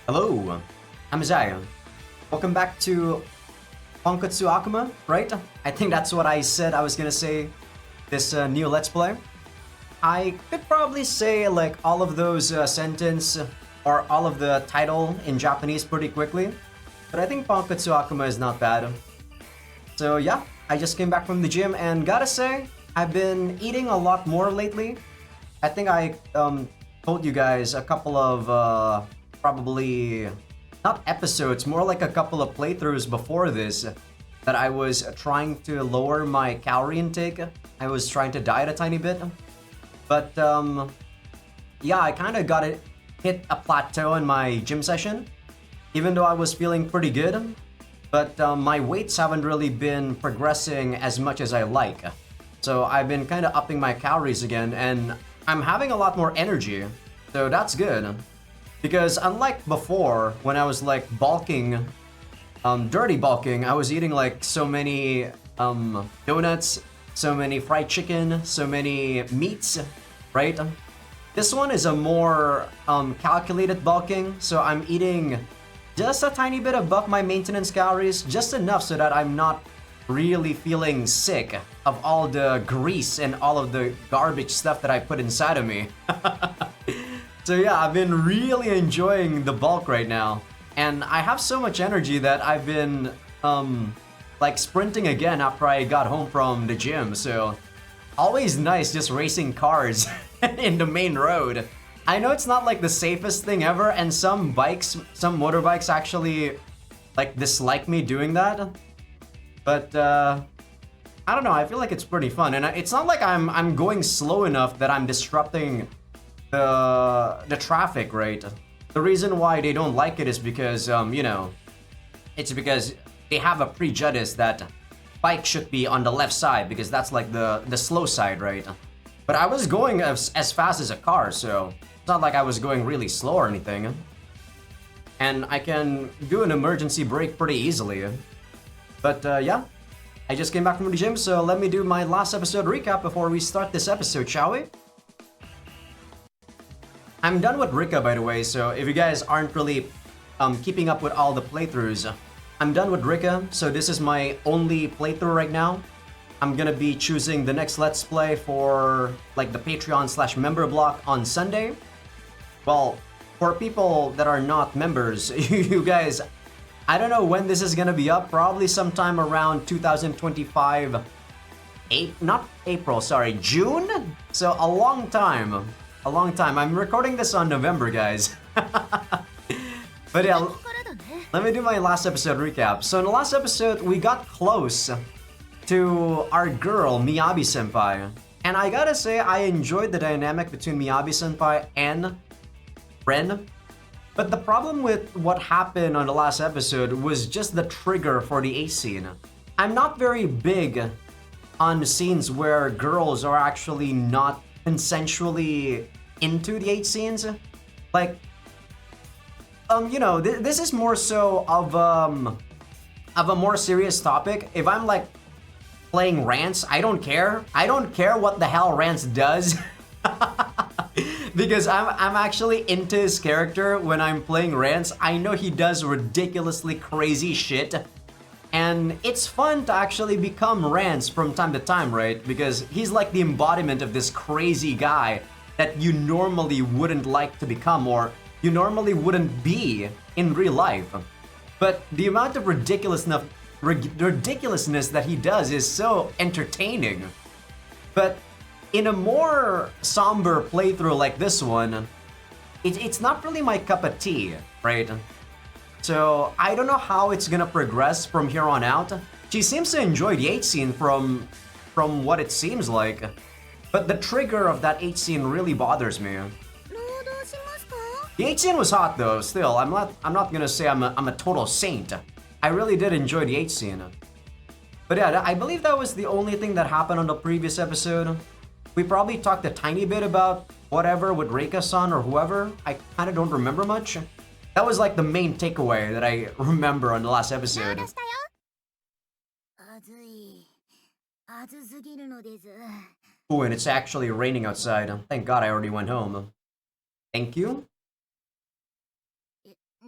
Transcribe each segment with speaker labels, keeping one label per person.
Speaker 1: Hello, I'm Azai. Welcome back to Tonkatsu Akuma, right? I think that's what I said I was gonna say this new Let's Play. I could probably say like all of those sentence or all of the title in Japanese pretty quickly, but I think Tonkatsu Akuma is not bad. So yeah, I just came back from the gym and gotta say, I've been eating a lot more lately. I think I told you guys a couple of probably not episodes, more like a couple of playthroughs before this that I was trying to lower my calorie intake. I was trying to diet a tiny bit, but yeah, I kind of got it hit a plateau in my gym session, even though I was feeling pretty good. But my weights haven't really been progressing as much as I like. So I've been kind of upping my calories again, and I'm having a lot more energy. So that's good. Because unlike before, when I was like bulking, dirty bulking, I was eating like so many donuts, so many fried chicken, so many meats, right? This one is a more calculated bulking, so I'm eating just a tiny bit above my maintenance calories, just enough so that I'm not really feeling sick of all the grease and all of the garbage stuff that I put inside of me. So yeah, I've been really enjoying the bulk right now. And I have so much energy that I've been like sprinting again after I got home from the gym. So always nice just racing cars in the main road. I know it's not like the safest thing ever, and some motorbikes actually like dislike me doing that. But I don't know, I feel like it's pretty fun. And it's not like I'm going slow enough that I'm disrupting the traffic, right? The reason why they don't like it is because you know, it's because they have a prejudice that bike should be on the left side because that's like the slow side, right? But I was going as fast as a car, so it's not like I was going really slow or anything. And I can do an emergency brake pretty easily. But yeah, I just came back from the gym, so let me do my last episode recap before we start this episode, shall we? I'm done with Rika, by the way, so if you guys aren't really keeping up with all the playthroughs, I'm done with Rika, so this is my only playthrough right now. I'm gonna be choosing the next Let's Play for like the Patreon/member block on Sunday. Well, for people that are not members, you guys, I don't know when this is gonna be up, probably sometime around 2025, not April, sorry, June? So a long time. A long time. I'm recording this on November, guys. But yeah, let me do my last episode recap. So in the last episode, we got close to our girl, Miyabi-senpai. And I gotta say, I enjoyed the dynamic between Miyabi-senpai and Ren. But the problem with what happened on the last episode was just the trigger for the H scene. I'm not very big on scenes where girls are actually not consensually into the H scenes. Like, you know, this is more so of a more serious topic. If I'm like playing Rance, I don't care. I don't care what the hell Rance does. Because I'm actually into his character when I'm playing Rance. I know he does ridiculously crazy shit. And it's fun to actually become Rance from time to time, right? Because he's like the embodiment of this crazy guy that you normally wouldn't like to become, or you normally wouldn't be in real life. But the amount of ridiculousness that he does is so entertaining. But in a more somber playthrough like this one, it's not really my cup of tea, right? So I don't know how it's gonna progress from here on out. She seems to enjoy the H scene from what it seems like. But the trigger of that H scene really bothers me. The H scene was hot though, still. I'm not gonna say I'm a total saint. I really did enjoy the H scene. But yeah, I believe that was the only thing that happened on the previous episode. We probably talked a tiny bit about whatever with Reika-san or whoever. I kinda don't remember much. That was like the main takeaway that I remember on the last episode. Oh, and it's actually raining outside. Thank God I already went home. Thank you.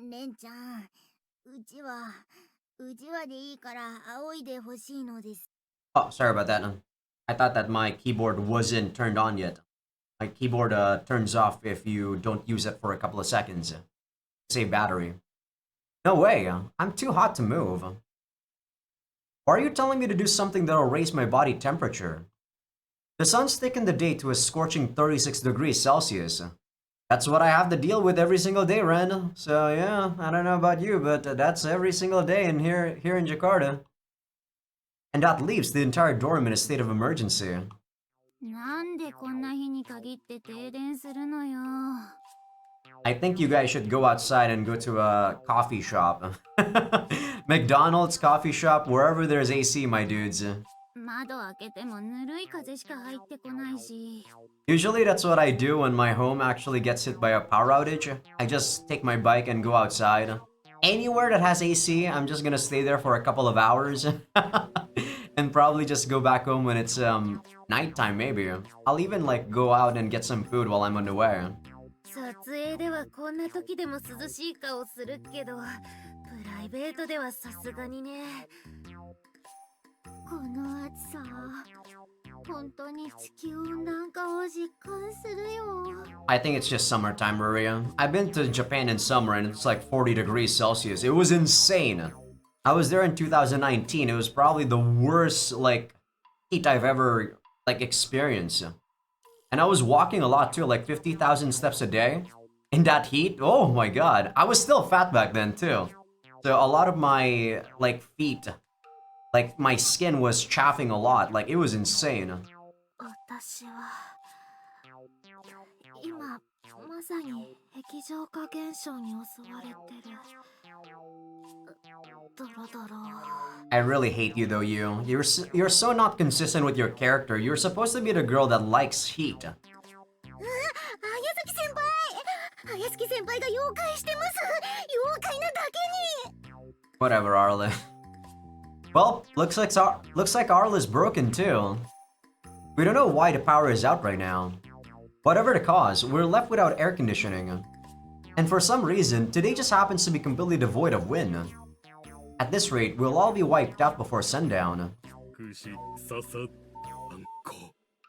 Speaker 2: レンちゃん、うちはでいいから仰いでほしいのです。
Speaker 1: Oh, sorry about that. I thought that my keyboard wasn't turned on yet. My keyboard turns off if you don't use it for a couple of seconds. Save battery. No way, I'm too hot to move. Why are you telling me to do something that'll raise my body temperature? The sun's taken the day to a scorching 36 degrees Celsius. That's what I have to deal with every single day, Ren. So yeah, I don't know about you, but that's every single day in here in Jakarta. And that leaves the entire dorm in a state of emergency.
Speaker 2: なんでこんな日に限って停電するのよ。
Speaker 1: I think you guys should go outside and go to a coffee shop. McDonald's, coffee shop, wherever there's AC, my dudes.
Speaker 2: 窓開けてもぬるい風しか入ってこないし。
Speaker 1: Usually that's what I do when my home actually gets hit by a power outage. I just take my bike and go outside. Anywhere that has AC, I'm just gonna stay there for a couple of hours. And probably just go back home when it's nighttime maybe. I'll even like go out and get some food while I'm on the way.
Speaker 2: 撮影ではこんな時でも涼しい顔するけど、プライベートではさすがにね。この暑さ、本当に地球温暖化を実感するよ。
Speaker 1: I think it's just summertime, Maria. I've been to Japan in summer and it's like 40 degrees Celsius. It was insane. I was there in 2019. It was probably the worst like heat I've ever like experienced. And I was walking a lot too, like 50,000 steps a day. In that heat, oh my god. I was still fat back then too. So a lot of my like feet, like my skin was chafing a lot. Like it was insane.
Speaker 2: 私は今まさに液状化現象に襲われてる。ドロドロ。
Speaker 1: I really hate you though, you. You're so not consistent with your character. You're supposed to be the girl that likes heat.
Speaker 2: あ、綾月先輩が妖怪してます。妖怪なだけに。
Speaker 1: Whatever, Arla. Well, looks like Arla's broken too. We don't know why the power is out right now. Whatever the cause, we're left without air conditioning. And for some reason, today just happens to be completely devoid of wind. At this rate, we'll all be wiped out before sundown.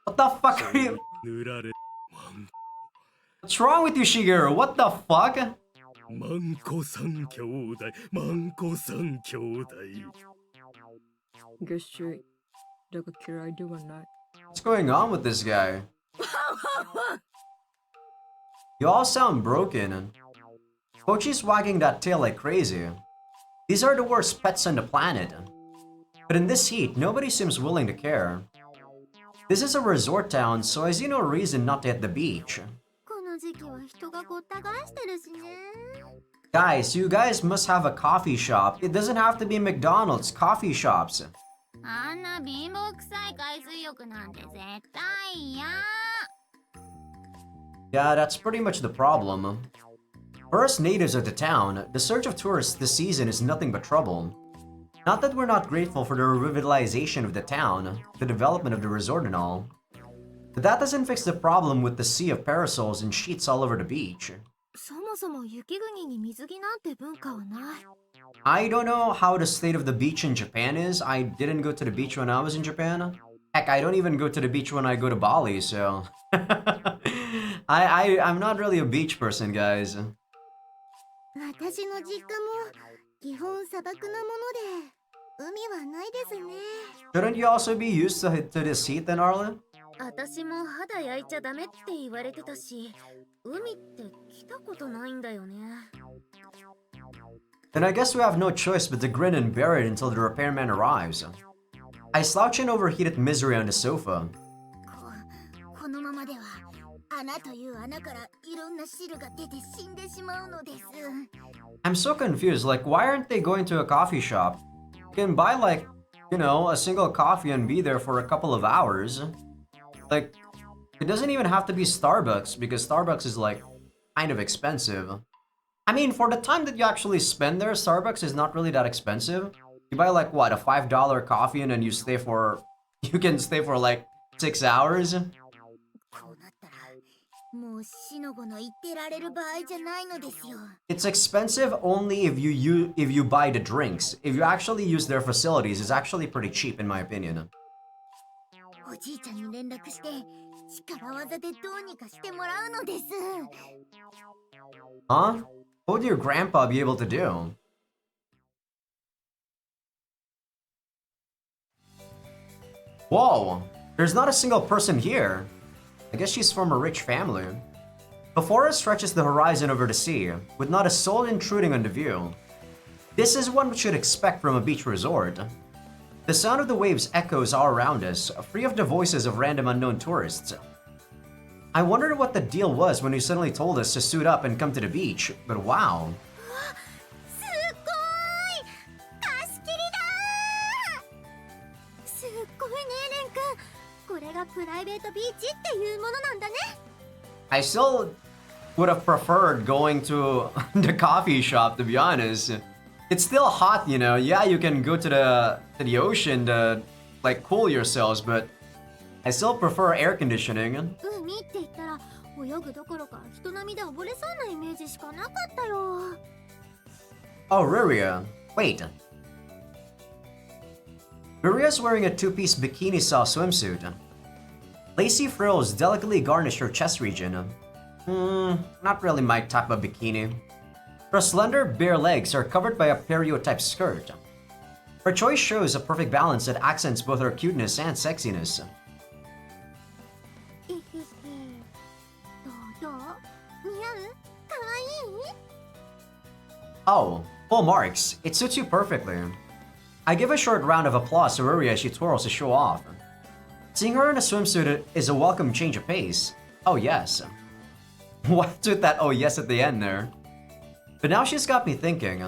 Speaker 1: What the fuck are you? What's wrong with you, Shigeru? What the fuck?
Speaker 3: Guess straight.
Speaker 1: What's going on with this guy? You all sound broken. Kochi's wagging that tail like crazy. These are the worst pets on the planet. But in this heat, nobody seems willing to care. This is a resort town, so I see no reason not to hit the beach.
Speaker 2: この時期は人がごった返してるしね。
Speaker 1: Guys, you guys must have a coffee shop. It doesn't have to be McDonald's, coffee shops.
Speaker 2: あんな貧乏くさい海水浴なんて絶対嫌。
Speaker 1: Yeah, that's pretty much the problem. For us natives of the town, the surge of tourists this season is nothing but trouble. Not that we're not grateful for the revitalization of the town, the development of the resort and all. But that doesn't fix the problem with the sea of parasols and sheets all over the beach.
Speaker 2: そもそも雪国に水着なんて文化はない。
Speaker 1: I don't know how the state of the beach in Japan is. I didn't go to the beach when I was in Japan. Heck, I don't even go to the beach when I go to Bali, so... I'm not really a beach person, guys.
Speaker 2: 私の実家も基本砂漠なもので海はないですね。
Speaker 1: Shouldn't you also be used to this heat then, Arlen?
Speaker 2: 私も肌焼いちゃダメって言われてたし、海って来たことないんだよね。
Speaker 1: Then I guess we have no choice but to grin and bear it until the repairman arrives. I slouch in overheated misery on the sofa.
Speaker 2: このままでは穴という穴からいろんな汁が出て死んでしまうのです。
Speaker 1: I'm so confused, like why aren't they going to a coffee shop? You can buy like, you know, a single coffee and be there for a couple of hours. Like, it doesn't even have to be Starbucks because Starbucks is like kind of expensive. I mean, for the time that you actually spend there, Starbucks is not really that expensive. You buy like what, a $5 coffee and then you can stay for like 6 hours.
Speaker 2: こうなったらもうしのごの言ってられる場合じゃないのですよ。
Speaker 1: It's expensive only if you buy the drinks. If you actually use their facilities, it's actually pretty cheap in my opinion.
Speaker 2: おじいちゃんに連絡して力技でどうにかしてもらうのです。
Speaker 1: Huh? What would your grandpa be able to do? Whoa! There's not a single person here. I guess she's from a rich family. The forest stretches the horizon over the sea, with not a soul intruding on the view. This is what we should expect from a beach resort. The sound of the waves echoes all around us, free of the voices of random unknown tourists. I wondered what the deal was when he suddenly told us to suit up and come to the beach, but wow.
Speaker 2: すごい貸し切りだー。すっごいねレン君。これがプライベートビーチっていうものなんだね。
Speaker 1: I still would have preferred going to the coffee shop, to be honest. It's still hot, you know. Yeah, you can go to the ocean to like cool yourselves, but I still prefer air conditioning.
Speaker 2: 海って言ったら泳ぐどころか人並みで溺れそうなイメージしかなかったよ。
Speaker 1: Oh, Ruria. Wait. Ruria's wearing a two-piece bikini-style swimsuit. Lacy frills delicately garnish her chest region. Not really my type of bikini. Her slender, bare legs are covered by a perio-type skirt. Her choice shows a perfect balance that accents both her cuteness and sexiness.
Speaker 2: えへへ。どう似合う？かわいい？
Speaker 1: Oh, full marks. It suits you perfectly. I give a short round of applause to Ruria as she twirls to show off. Seeing her in a swimsuit is a welcome change of pace. Oh yes. What's with that oh yes at the end there? But now she's got me thinking.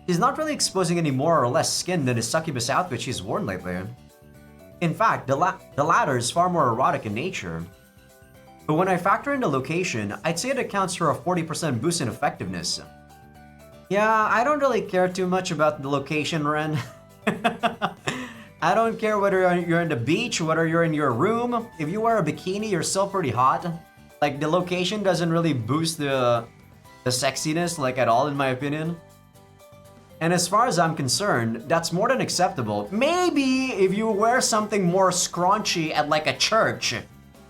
Speaker 1: She's not really exposing any more or less skin than the succubus outfit she's worn lately. In fact, the latter is far more erotic in nature. But when I factor in the location, I'd say it accounts for a 40% boost in effectiveness. Yeah, I don't really care too much about the location, Ren. I don't care whether you're in the beach, whether you're in your room. If you wear a bikini, you're still pretty hot. Like, the location doesn't really boost the sexiness, like, at all, in my opinion. And as far as I'm concerned, that's more than acceptable. Maybe if you wear something more scrunchy at, like, a church.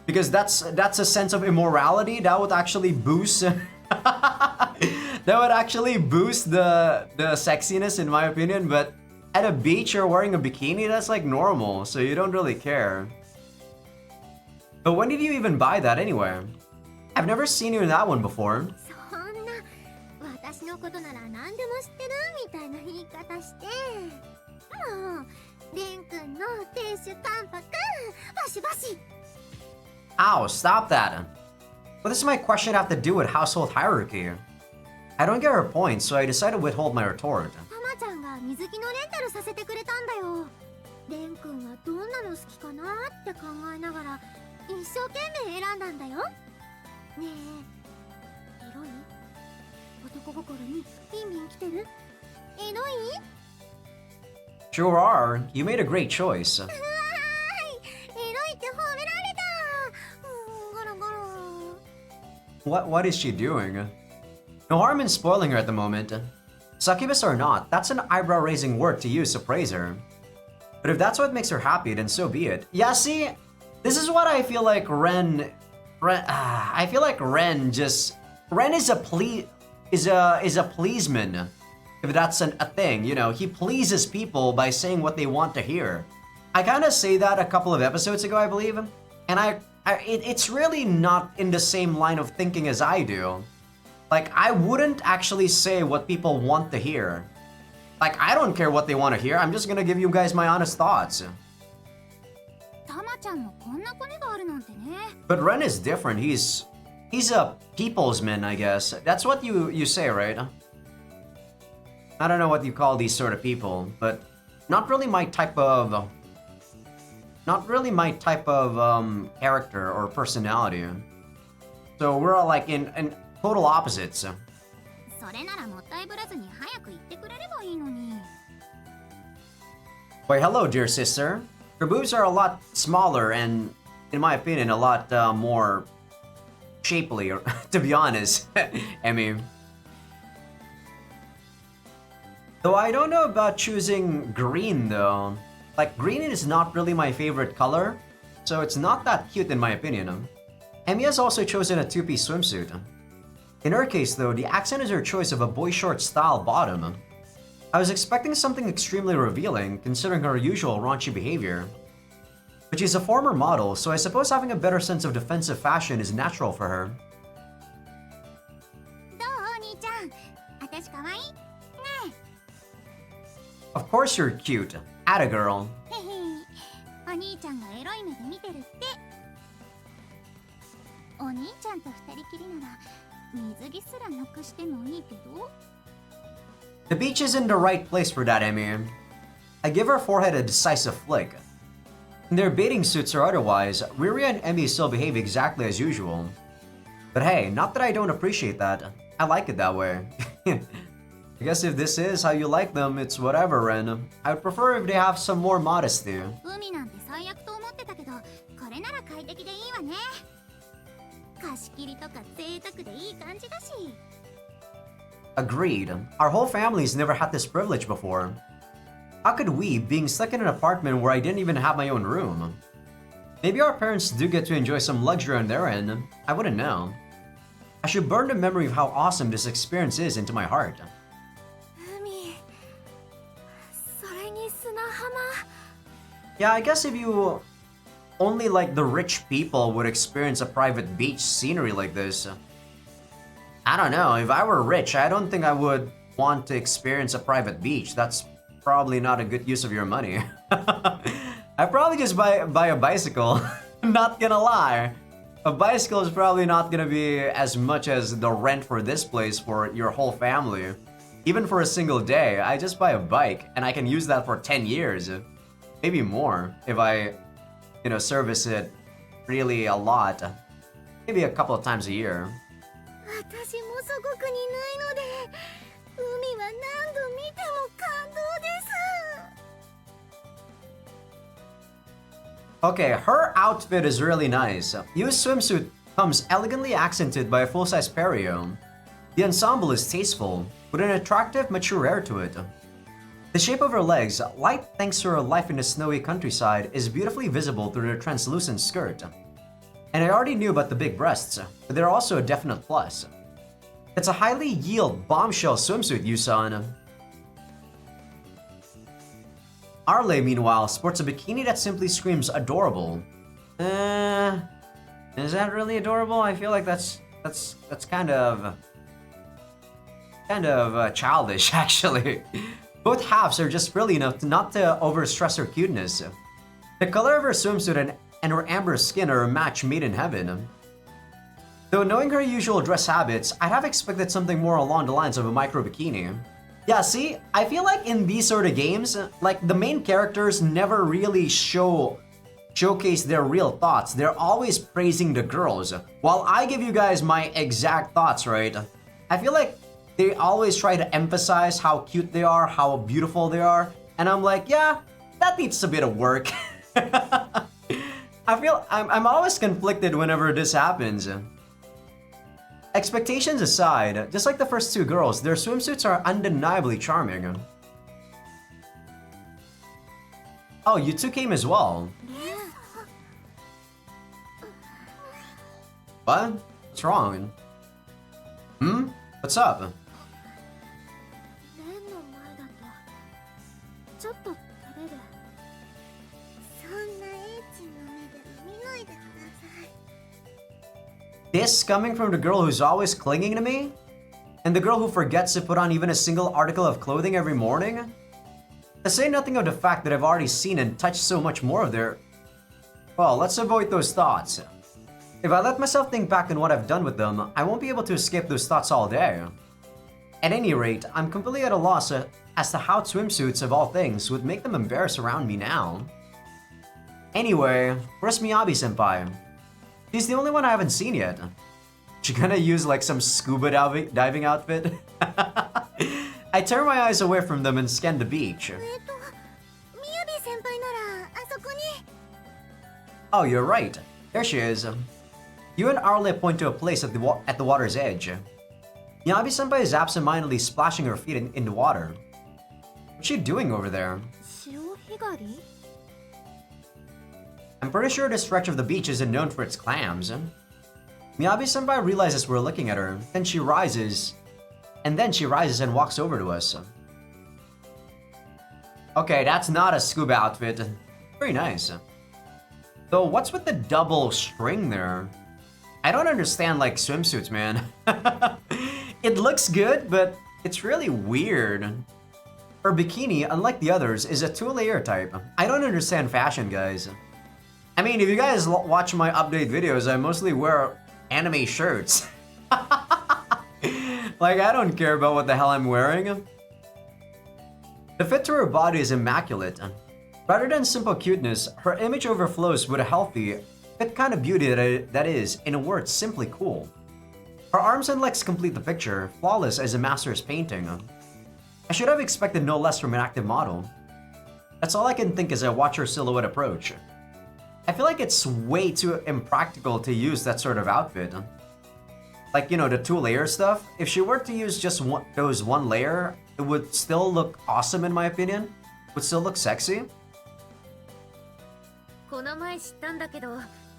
Speaker 1: Because that's a sense of immorality that would actually boost... that would actually boost the sexiness, in my opinion, but at a beach you're wearing a bikini, that's like normal, so you don't really care. But when did you even buy that anyway? I've never seen you in that one before.
Speaker 2: そんな私のことなら何でも知ってるみたいな言い方して。もうレン君の亭主関白バシバシ。
Speaker 1: Ow, stop that. What does my question have to do with household hierarchy? I don't get her point, so I decided to withhold my retort.
Speaker 2: タマちゃんが水着のレンタルさせてくれたんだよ。レン君はどんなの好きかなって考えながら一生懸命選んだんだよ。ねえ、エロい？男心にビンビン来てる？エロい？
Speaker 1: Sure are. You made a great choice.
Speaker 2: うわーい、エロいって褒められた。ゴロゴロ。
Speaker 1: What is she doing? No harm in spoiling her at the moment. Succubus or not, that's an eyebrow-raising word to use to praise her. But if that's what makes her happy, then so be it. Yeah, see, this is what I feel like I feel like Ren is a pleaseman. If that's a thing, you know, he pleases people by saying what they want to hear. I kind of say that a couple of episodes ago, I believe, and it's really not in the same line of thinking as I do. Like, I wouldn't actually say what people want to hear. Like, I don't care what they want to hear. I'm just gonna give you guys my honest thoughts.
Speaker 2: タマちゃんもこんなコネがあるなんてね。
Speaker 1: But Ren is different. He's a people's man, I guess. That's what you say, right? I don't know what you call these sort of people, but not really my type of character or personality. So we're all like in total opposites.
Speaker 2: それならもったいぶらずに早く言ってくれればいいのに。
Speaker 1: Why, hello, dear sister. Your boobs are a lot smaller and, in my opinion, a lot more shapely, to be honest, Emmy. Though I don't know about choosing green though. Like, green is not really my favorite color, so it's not that cute in my opinion. Emmy has also chosen a two-piece swimsuit. In her case though, the accent is her choice of a boy short style bottom. I was expecting something extremely revealing considering her usual raunchy behavior. But she's a former model, so I suppose having a better sense of defensive fashion is natural for her.
Speaker 2: どうお兄ちゃん私かわいいね
Speaker 1: Of course you're cute. Atta girl.
Speaker 2: へへお兄ちゃんがエロい目で見てるってお兄ちゃんと二人きりなら水着すらなくしてもいいけど
Speaker 1: The beach isn't the right place for that, Emmy. I give her forehead a decisive flick. In their bathing suits or otherwise, Riri and Emmy still behave exactly as usual. But hey, not that I don't appreciate that. I like it that way. I guess if this is how you like them, it's whatever, Ren. I would prefer if they have some more modesty.
Speaker 2: 海なんて最悪と思ってたけどこれなら快適でいいわね貸し切りとか贅沢でいい感じだし
Speaker 1: Agreed. Our whole family's never had this privilege before. How could we, being stuck in an apartment where I didn't even have my own room? Maybe our parents do get to enjoy some luxury on their end. I wouldn't know. I should burn the memory of how awesome this experience is into my heart.
Speaker 2: 海それに砂浜
Speaker 1: Yeah, I guess if you only like the rich people would experience a private beach scenery like this. I don't know, if I were rich, I don't think I would want to experience a private beach. That's probably not a good use of your money. I'd probably just buy a bicycle. Not gonna lie. A bicycle is probably not gonna be as much as the rent for this place for your whole family. Even for a single day, I just buy a bike and I can use that for 10 years. Maybe more if I, service it really a lot. Maybe a couple of times a year.
Speaker 2: 私も祖国にないので海は何度見ても感動です
Speaker 1: Okay, her outfit is really nice. Yu's swimsuit comes elegantly accented by a full-size pareo. The ensemble is tasteful, with an attractive, mature air to it. The shape of her legs, light thanks to her life in the snowy countryside, is beautifully visible through her translucent skirt. And I already knew about the big breasts, but they're also a definite plus. It's a highly yield bombshell swimsuit, Yusan. Arle, meanwhile, sports a bikini that simply screams adorable. Is that really adorable? I feel like that's kind of childish, actually. Both halves are just frilly enough not to overstress her cuteness. The color of her swimsuit and her amber skin are a match made in heaven. Though knowing her usual dress habits, I'd have expected something more along the lines of a micro bikini. Yeah, see, I feel like in these sort of games, like the main characters never really showcase their real thoughts. They're always praising the girls. While I give you guys my exact thoughts, right? I feel like they always try to emphasize how cute they are, how beautiful they are, and I'm like, yeah, that needs a bit of work. I'm always conflicted whenever this happens. Expectations aside, just like the first two girls, their swimsuits are undeniably charming. Oh, you two came as well. What? What's wrong? What's up?
Speaker 2: レンの前だとちょっと照れるそんなエッチな目で見ないでください
Speaker 1: This coming from the girl who's always clinging to me? And the girl who forgets to put on even a single article of clothing every morning? To say nothing of the fact that I've already seen and touched so much more of their... Well, let's avoid those thoughts. If I let myself think back on what I've done with them, I won't be able to escape those thoughts all day. At any rate, I'm completely at a loss as to how swimsuits of all things would make them embarrass around me now. Anyway, where's Miyabi-senpai? She's the only one I haven't seen yet. She gonna use like some scuba diving outfit? I turn my eyes away from them and scan the beach.
Speaker 2: みやび先輩ならあそこに
Speaker 1: Oh, you're right. There she is. You and Arle point to a place at the water's edge. Miyabi-senpai is absentmindedly splashing her feet in the water. What's she doing over there? I'm pretty sure this stretch of the beach isn't known for its clams. Miyabi-senpai realizes we're looking at her, then she rises and walks over to us. Okay, that's not a scuba outfit. Very nice. Though, what's with the double string there? I don't understand, like, swimsuits, man. It looks good, but it's really weird. Her bikini, unlike the others, is a 2-layer type. I don't understand fashion, guys. I mean, if you guys watch my update videos, I mostly wear anime shirts. Like, I don't care about what the hell I'm wearing. The fit to her body is immaculate. Rather than simple cuteness, her image overflows with a healthy, fit kind of beauty that is, in a word, simply cool. Her arms and legs complete the picture, flawless as a master's painting. I should have expected no less from an active model. That's all I can think as I watch her silhouette approach. I feel like it's way too impractical to use that sort of outfit. Like, you know, the 2-layer stuff. If she were to use just those 1 layer, it would still look awesome in my opinion. It would still look sexy.
Speaker 2: この前知ったんだけど、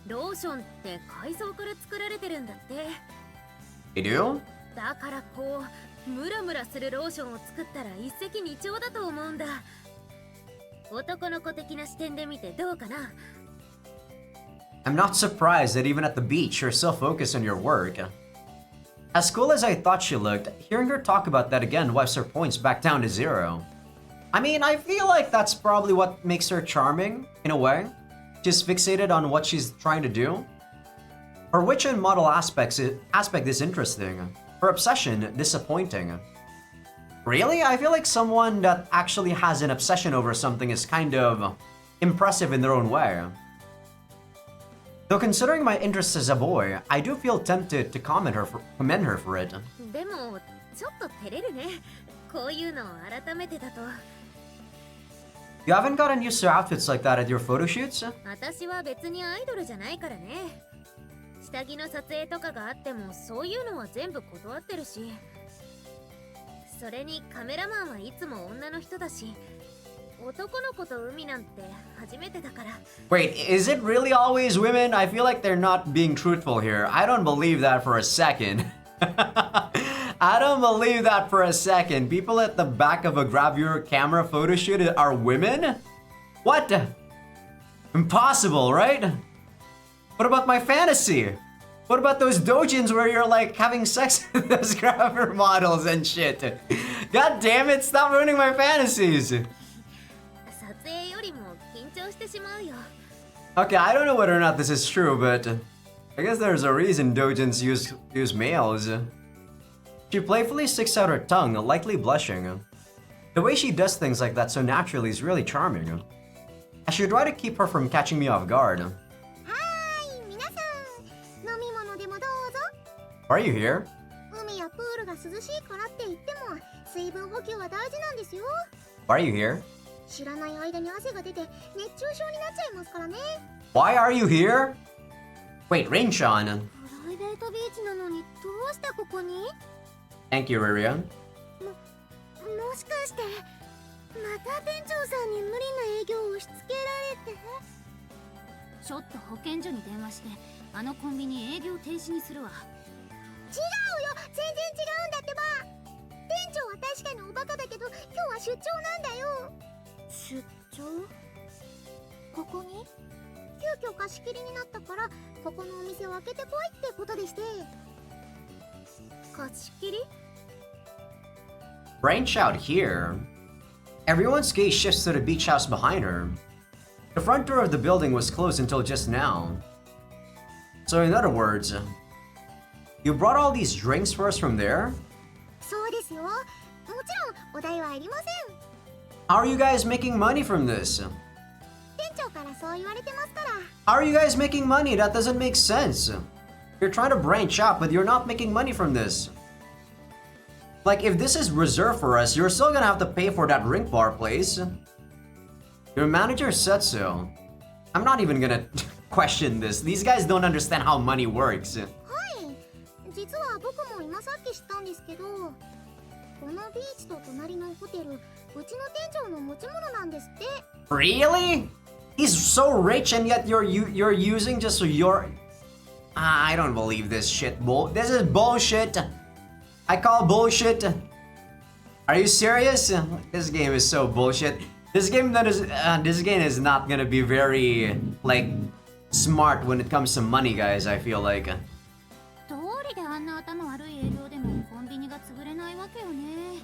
Speaker 2: ローションって海藻から作られてるんだって。
Speaker 1: You do?
Speaker 2: だからこう、ムラムラするローションを作ったら一石二鳥だと思うんだ。男の子的な視点で見てどうかな?
Speaker 1: I'm not surprised that even at the beach, you're so focused on your work. As cool as I thought she looked, hearing her talk about that again wipes her points back down to 0. I mean, I feel like that's probably what makes her charming, in a way. She's fixated on what she's trying to do. Her witch and model aspect is interesting. Her obsession, disappointing. Really? I feel like someone that actually has an obsession over something is kind of impressive in their own way. Though considering my interests as a boy, I do feel tempted to commend her for it.
Speaker 2: でもちょっと照れるね。こういうのを改めてだと。
Speaker 1: You haven't gotten used to outfits like that at your photo shoots?
Speaker 2: 私は別にアイドルじゃないからね。下着の撮影とかがあってもそういうのは全部断ってるし。それにカメラマンはいつも女の人だし。男の子と海なんて初めてだから。
Speaker 1: Wait, is it really always women? I feel like they're not being truthful here. I don't believe that for a second. I don't believe that for a second. People at the back of a gravure camera photo shoot are women? What? Impossible, right? What about my fantasy? What about those dojins where you're like having sex with those gravure models and shit? God damn it, stop ruining my fantasies. Okay, I don't know whether or not this is true, but I guess there's a reason dojins use males. She playfully sticks out her tongue, lightly blushing. The way she does things like that so naturally is really charming. I should try to keep her from catching me off guard.
Speaker 2: Hi, 皆さん。飲み物でもどうぞ。
Speaker 1: Why are you here?
Speaker 2: 海やプールが涼しいからって言っても、水分補給は大事なんですよ。
Speaker 1: Why are you here?
Speaker 2: 知らない間に汗が出て熱中症になっちゃいますからね。
Speaker 1: Why are you here? Wait, Rain-chan.
Speaker 2: プライベートビーチなのにどうしてここに?
Speaker 1: Thank you, Riria.
Speaker 2: もしかしてまた店長さんに無理な営業を押し付けられて？ちょっと保健所に電話してあのコンビニ営業停止にするわ。違うよ、全然違うんだってば。店長は確かにおバカだけど今日は出張なんだよ。出張？ここに？急遽貸し切りになったからここのお店を開けてこいってことでして。貸し切り
Speaker 1: Branch out here. Everyone's gaze shifts to the beach house behind her. The front door of the building was closed until just now. So in other words, you brought all these drinks for us from there?
Speaker 2: そうですよ。もちろんお代はいりません。
Speaker 1: How are you guys making money from this?
Speaker 2: 店長からそう言われてますから。
Speaker 1: How are you guys making money? That doesn't make sense. You're trying to branch out, but you're not making money from this. Like, if this is reserved for us, you're still gonna have to pay for that drink bar place. Your manager said so. I'm not even gonna... question this. These guys don't understand how money works.
Speaker 2: はい、実は僕も今さっき知ったんですけど、このビーチと隣のホテル、うちの店長の持ち物なんですって。
Speaker 1: Really? He's so rich and yet you're using just your... I don't believe this shit. This is bullshit. I call bullshit. Are you serious? This game is so bullshit. This game is not gonna be very like smart when it comes to money, guys. I feel like.
Speaker 2: どうりであんな頭悪い営業でもコンビニが潰れないわけよね。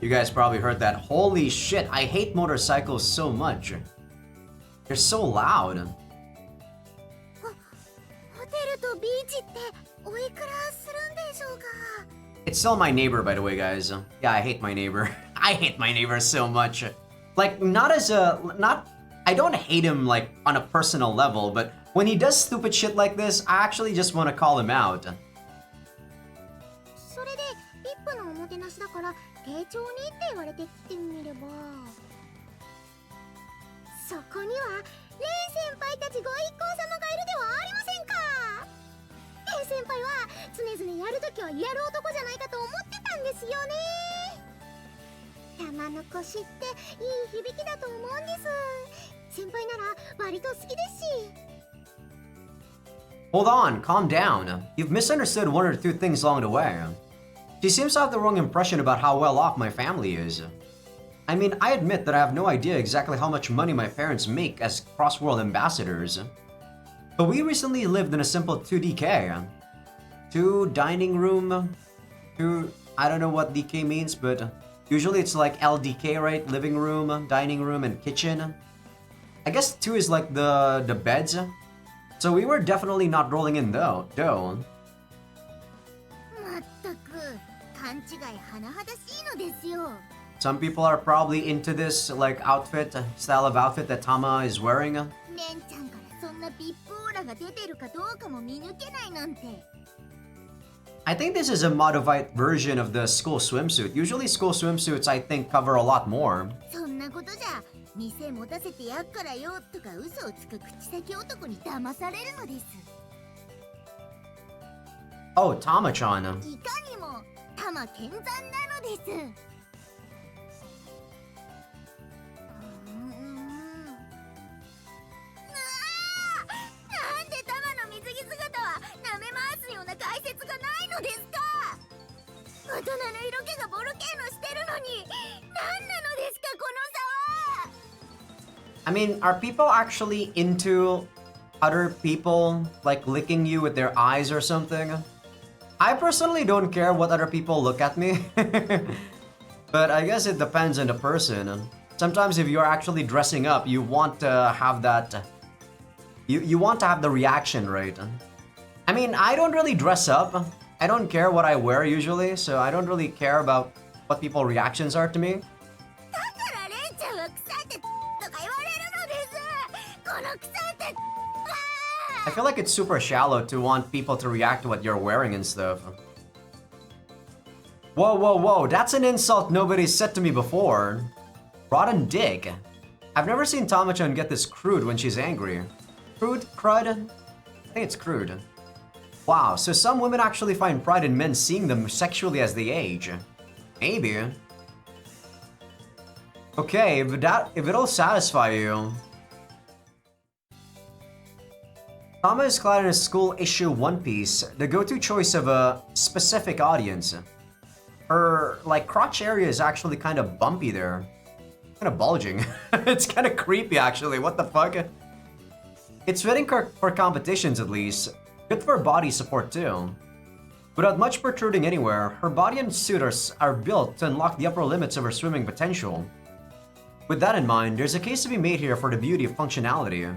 Speaker 1: You guys probably heard that. Holy shit! I hate motorcycles so much. They're so loud.
Speaker 2: ホテルとビーチっておいくらするんでしょうか?
Speaker 1: It's still my neighbor, by the way, guys. Yeah, I hate my neighbor. I hate my neighbor so much. Like, I don't hate him, like, on a personal level, but when he does stupid shit like this, I actually just want to call him out.
Speaker 2: それで、VIPのおもてなしだから、丁重にって言われて来てみれば。そこには、レイ先輩たちご一行様がいるではありませんか。レイ先輩は、常々やるときはやる男じゃないかと思ってたんですよね。玉の腰っていい響きだと思うんです。先輩なら割と好きですし。
Speaker 1: Hold on, calm down. You've misunderstood one or two things along the way. She seems to have the wrong impression about how well off my family is. I mean, I admit that I have no idea exactly how much money my parents make as cross-world ambassadors. But we recently lived in a simple 2DK. 2 dining room, 2... I don't know what DK means, but usually it's like LDK, right? Living room, dining room, and kitchen. I guess 2 is like the beds. So we were definitely not rolling in dough.
Speaker 2: まったく、勘違い甚だしいのですよ。
Speaker 1: Some people are probably into this like style of outfit that Tama is wearing.
Speaker 2: レンちゃんからそんなビップオーラが出てるかどうかも見抜けないなんて。
Speaker 1: I think this is a modified version of the school swimsuit. Usually school swimsuits, I think, cover a lot more.
Speaker 2: そんなことじゃ、店持たせてやっからよとか嘘をつく口先男に騙されるのです。
Speaker 1: Oh, Tama-chan.
Speaker 2: いかにも玉健在なのです。 なんで玉の水着姿は舐め回すような解説がないのですか。大人の色気がボルケーノしてるのに何なのですかこの差は。
Speaker 1: I mean, are people actually into other people like licking you with their eyes or something? I personally don't care what other people look at me. But I guess it depends on the person. Sometimes if you're actually dressing up, you want to have that... You want to have the reaction, right? I mean, I don't really dress up. I don't care what I wear usually, so I don't really care about what people's reactions are to me.
Speaker 2: だからレンちゃんは腐ってとか言われるのです。この腐って
Speaker 1: I feel like it's super shallow to want people to react to what you're wearing and stuff. Whoa, whoa, whoa, that's an insult nobody's said to me before. Rotten dick. I've never seen Tama-chan get this crude when she's angry. Crude? Crud? I think it's crude. Wow, so some women actually find pride in men seeing them sexually as they age. Maybe. Okay, if it'll satisfy you. Tama is clad in a school issue one piece, the go-to choice of a specific audience. Her, like, crotch area is actually kind of bumpy there. Kind of bulging. It's kind of creepy, actually. What the fuck? It's fitting for competitions, at least. Good for body support, too. Without much protruding anywhere, her body and suit are built to unlock the upper limits of her swimming potential. With that in mind, there's a case to be made here for the beauty of functionality.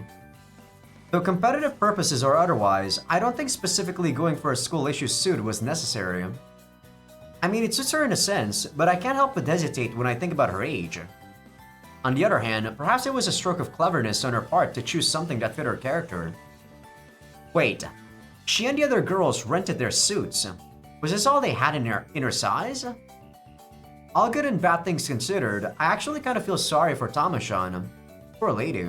Speaker 1: Though competitive purposes or otherwise, I don't think specifically going for a school-issue suit was necessary. I mean, it suits her in a sense, but I can't help but hesitate when I think about her age. On the other hand, perhaps it was a stroke of cleverness on her part to choose something that fit her character. Wait, she and the other girls rented their suits. Was this all they had in her size? All good and bad things considered, I actually kind of feel sorry for Tama-chan. Poor lady.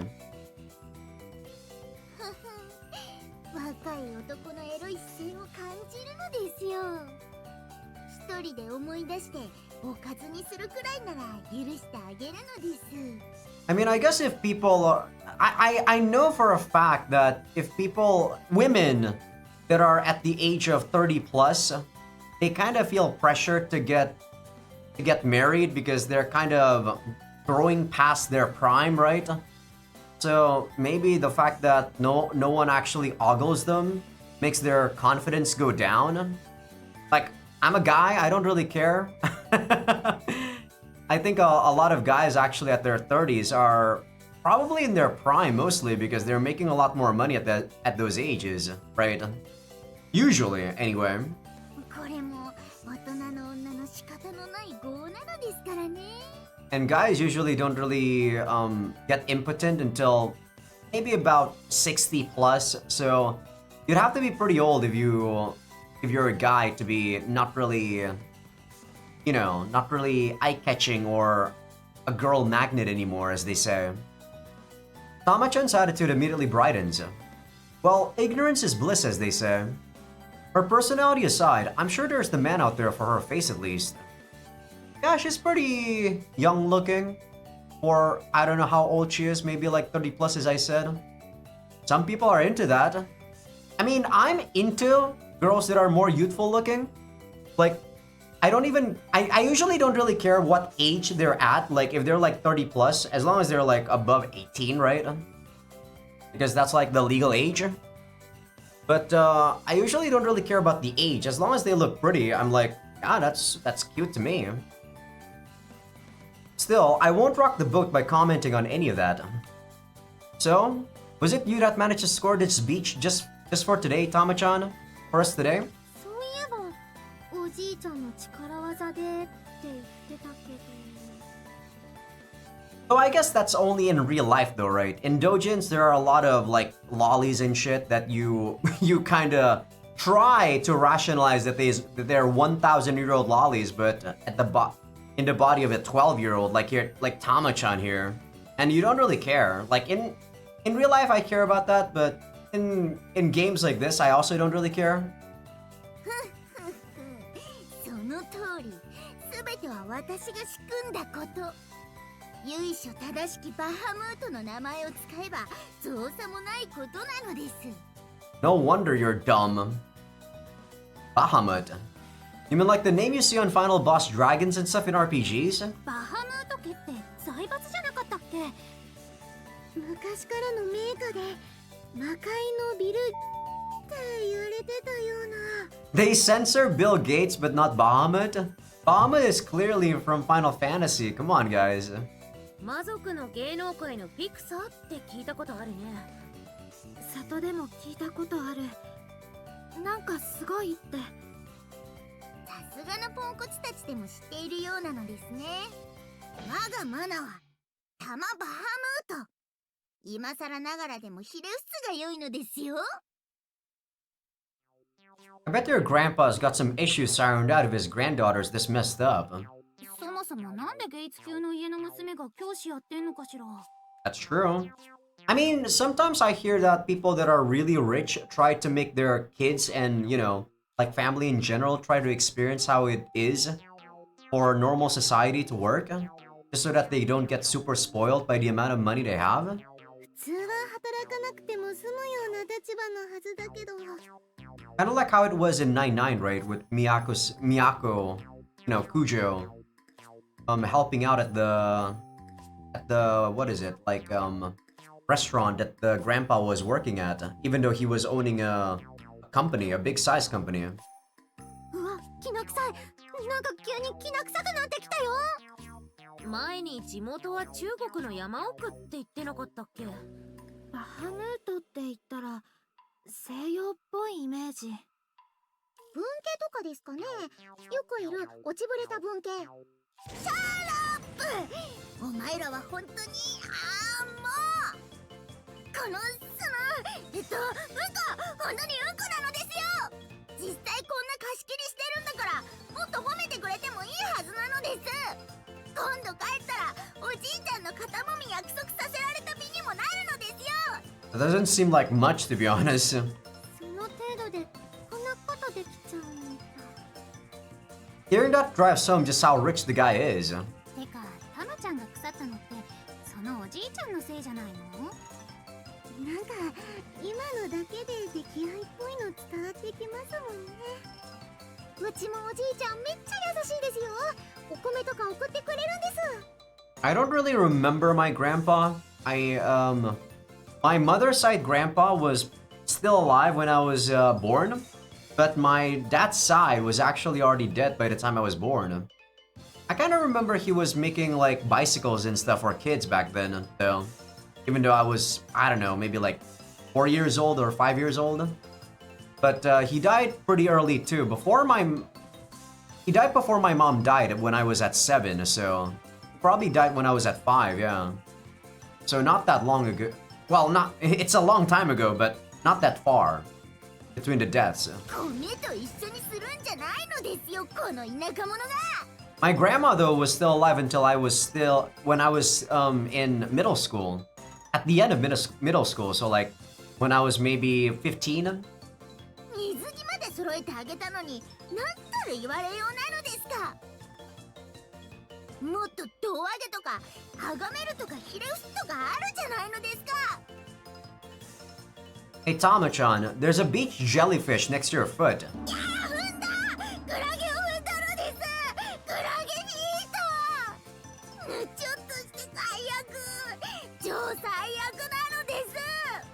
Speaker 2: 人で思い出しておかずにするくらいなら許してあげるのです。
Speaker 1: I mean, I guess if people are, I know for a fact that if people, women that are at the age of 30 plus, they kind of feel pressure to get married because they're kind of growing past their prime, right? So maybe the fact that no one actually ogles them makes their confidence go down. Like, I'm a guy, I don't really care. I think a lot of guys actually at their 30s are probably in their prime mostly because they're making a lot more money at those ages, right? Usually, anyway.
Speaker 2: これも大人の女の仕方のない業なのですからね。
Speaker 1: And guys usually don't really get impotent until maybe about 60 plus. So you'd have to be pretty old if you're a guy to be not really, you know, not really eye-catching or a girl magnet anymore, as they say. Tama-chan's attitude immediately brightens. Well, ignorance is bliss, as they say. Her personality aside, I'm sure there's the man out there for her face at least. Yeah, she's pretty young looking. Or I don't know how old she is, maybe like 30 plus as I said. Some people are into that. I mean, I'm into girls that are more youthful looking. Like, I usually don't really care what age they're at. Like, if they're like 30 plus, as long as they're like above 18, right? Because that's like the legal age. But I usually don't really care about the age. As long as they look pretty, I'm like, ah, that's cute to me. Still, I won't rock the boat by commenting on any of that. So, was it you that managed to score this beach just for today, Tama-chan? For us today?
Speaker 2: そういえばおじいちゃんの力技でって言ってたけど。
Speaker 1: So I guess that's only in real life though, right? In dojins, there are a lot of like lollies and shit that you kind of try to rationalize that they're 1,000-year-old lollies, but in the body of a 12-year-old, like Tama-chan here, and you don't really care. Like in real life, I care about that, but in games like this, I also don't really care.
Speaker 2: その通り、すべては私が仕組んだこと。由緒正しきバハムートの名前を使えば造作もないことなのです。
Speaker 1: No wonder you're dumb. Bahamut. You mean like the name you see on final boss dragons and stuff in RPGs?
Speaker 2: バハムート家って財閥じゃなかったっけ？昔からの名家で魔界のビルって言われてたような。
Speaker 1: They censor Bill Gates but not Bahamut? Bahamut is clearly from Final Fantasy. Come on, guys.
Speaker 3: 魔族の芸能界のピクサーって聞いたことあるね。里でも聞いたことある。なんかすごいって。
Speaker 2: さすがのポンコツたちでも知っているようなのですね。我がマナはタマバハムート。今更ながらでもひれ伏すが良いのですよ。
Speaker 1: I bet your grandpa's got some issues sirened out if his granddaughter's this messed up.
Speaker 3: そもそもなんでゲイツ級の家の娘が教師やってんのかしら。
Speaker 1: That's true. I mean, sometimes I hear that people that are really rich try to make their kids and, you know, like family in general, try to experience how it is for normal society to work, just so that they don't get super spoiled by the amount of money they have.
Speaker 2: 普通は働かなくても済むような立場のはずだけど。
Speaker 1: Kind of like how it was in 99, right? With Miyako, you know, Kujo, helping out at the what is it, like restaurant that the grandpa was working at, even though he was owning a company, a big size company.
Speaker 2: うわ、きな臭い。なんか急にきな臭くなってきたよ。
Speaker 3: 前に地元は中国の山奥って言ってなかったっけ？
Speaker 2: バハムートって言ったら西洋っぽいイメージ。文系とかですかね。よくいる落ちぶれた文系。シャラップ。お前らは本当にもうこのうんこ本当にうんこなのですよ。実際こんな貸し切りしてるんだからもっと褒めてくれてもいいはずなのです。今度帰ったらおじいちゃんの肩もみ約束させられた身にもなるのですよ。
Speaker 1: That doesn't seem like much, to be honest.
Speaker 2: その程度でこんなことできちゃうんだ。
Speaker 1: hearing that drives home just how rich the guy is.
Speaker 2: てかタマちゃんが腐ったのってそのおじいちゃんのせいじゃないの？なんか今のだけで溺愛っぽいの伝わってきますもんね。うちもおじいちゃんめっちゃ優しいですよ。お米とか送ってくれるんです。
Speaker 1: I don't really remember my grandpa. My mother's side grandpa was still alive when I was born, but my dad's side was actually already dead by the time I was born. I kind of remember he was making like bicycles and stuff for kids back then, though. Even though I was, I don't know, maybe like 4 years old or 5 years old. But he died pretty early too. He died before my mom died when I was at 7, so probably died when I was at 5, yeah. So not that long ago. Well, it's a long time ago, but not that far between the deaths.
Speaker 2: 米と一緒にするんじゃないのですよ、この田舎者が。
Speaker 1: My grandma though was still alive until when I was in middle school. At the end of middle school, so like when I was maybe 15.
Speaker 2: 水着まで揃えてあげたのに何たる言われようなのですか。もっと胴上げとか崇めるとかひれ伏すとかあるじゃないのですか。
Speaker 1: Hey Tama-chan, there's a beach jellyfish next to your foot.
Speaker 2: いやー踏んだ。クラゲを踏んだのです。クラゲヒート。ちょっとして最悪。超最悪なのです。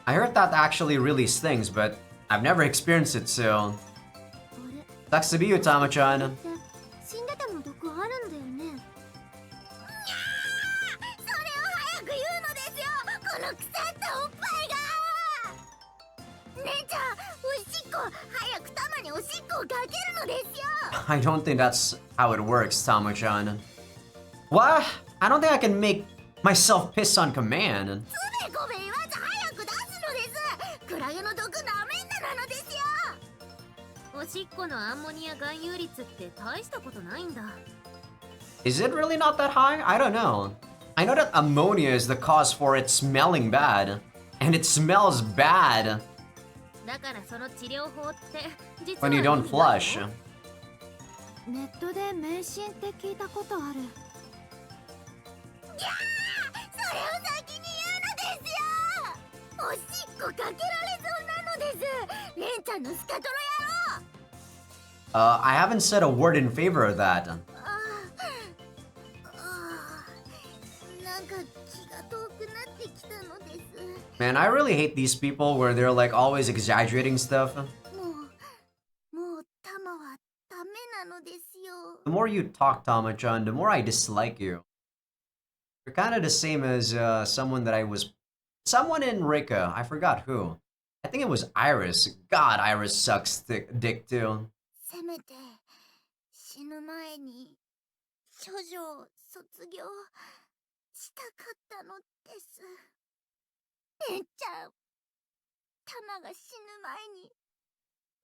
Speaker 1: I heard that actually really stings, but I've never experienced it, so
Speaker 2: あれ
Speaker 1: sucks to be you, Tama-chan.
Speaker 2: 死んでても毒あるんだよね。それを早く言うのですよ、この腐ったおっぱいが。姉ちゃん、おしっこ早くタマにおしっこをかけるのですよ。
Speaker 1: I don't think that's how it works, Tama-chan. What? I don't think I can make myself piss on command.
Speaker 2: つべこべ言わず早く出すのです。クラゲの毒なめんななのですよ。
Speaker 3: おしっこのアンモニア含有率って大したことないんだ。
Speaker 1: Is it really not that high? I don't know. I know that ammonia is the cause for it smelling bad. And it smells bad
Speaker 3: だからその治療法って実は
Speaker 1: when you don't flush.
Speaker 2: ネットで迷信って聞いたことある。いやー、それを先に言うのですよ。おしっこかけられそうなのです。レンちゃんのスカトロ野郎。
Speaker 1: I haven't said a word in favor of that.
Speaker 2: なんか気が遠くなってきたのです。
Speaker 1: Man, I really hate these people where they're like always exaggerating stuff.
Speaker 2: もうタマはダメなのですよ。
Speaker 1: The more you talk, Tama-chan, the more I dislike you. You're kind of the same as someone in Rika. I forgot who. I think it was Iris. God, Iris sucks dick too.
Speaker 2: せめて死ぬ前に処女を卒業したかったのです。レンちゃん、タマが死ぬ前に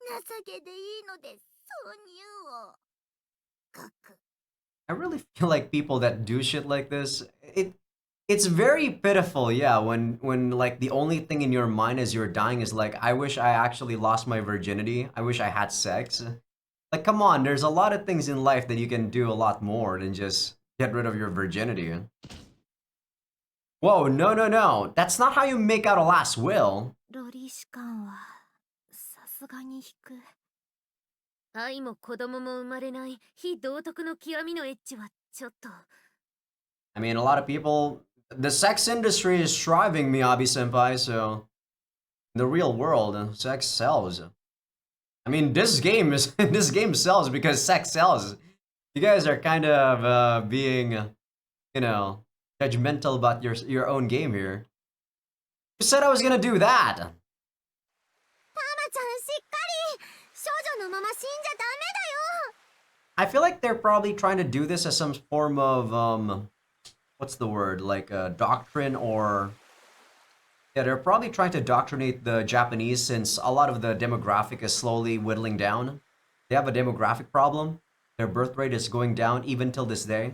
Speaker 2: 情けでいいので挿入を。ガク。
Speaker 1: I really feel like people that do shit like this, it's very pitiful, yeah, when like the only thing in your mind as you're dying is like, I wish I actually lost my virginity. I wish I had sex. Like, come on, there's a lot of things in life that you can do a lot more than just get rid of your virginity. Whoa, no. That's not how you make out a last will.
Speaker 2: ロリシ感はさすがに低く。
Speaker 3: 愛も子供も生まれない非道徳の極みのエッチはちょっと。
Speaker 1: I mean, a lot of people, the sex industry is thriving, Miyabi-senpai, so in the real world, sex sells. I mean, this game sells because sex sells. You guys are kind of being, judgmental about your own game here. Who said I was gonna do that?
Speaker 2: タマちゃんしっかり。少女のまま死んじゃダメだよ。
Speaker 1: I feel like they're probably trying to do this as some form of, what's the word? Like a doctrine or... Yeah, they're probably trying to doctrinate the Japanese since a lot of the demographic is slowly whittling down. They have a demographic problem. Their birth rate is going down even till this day.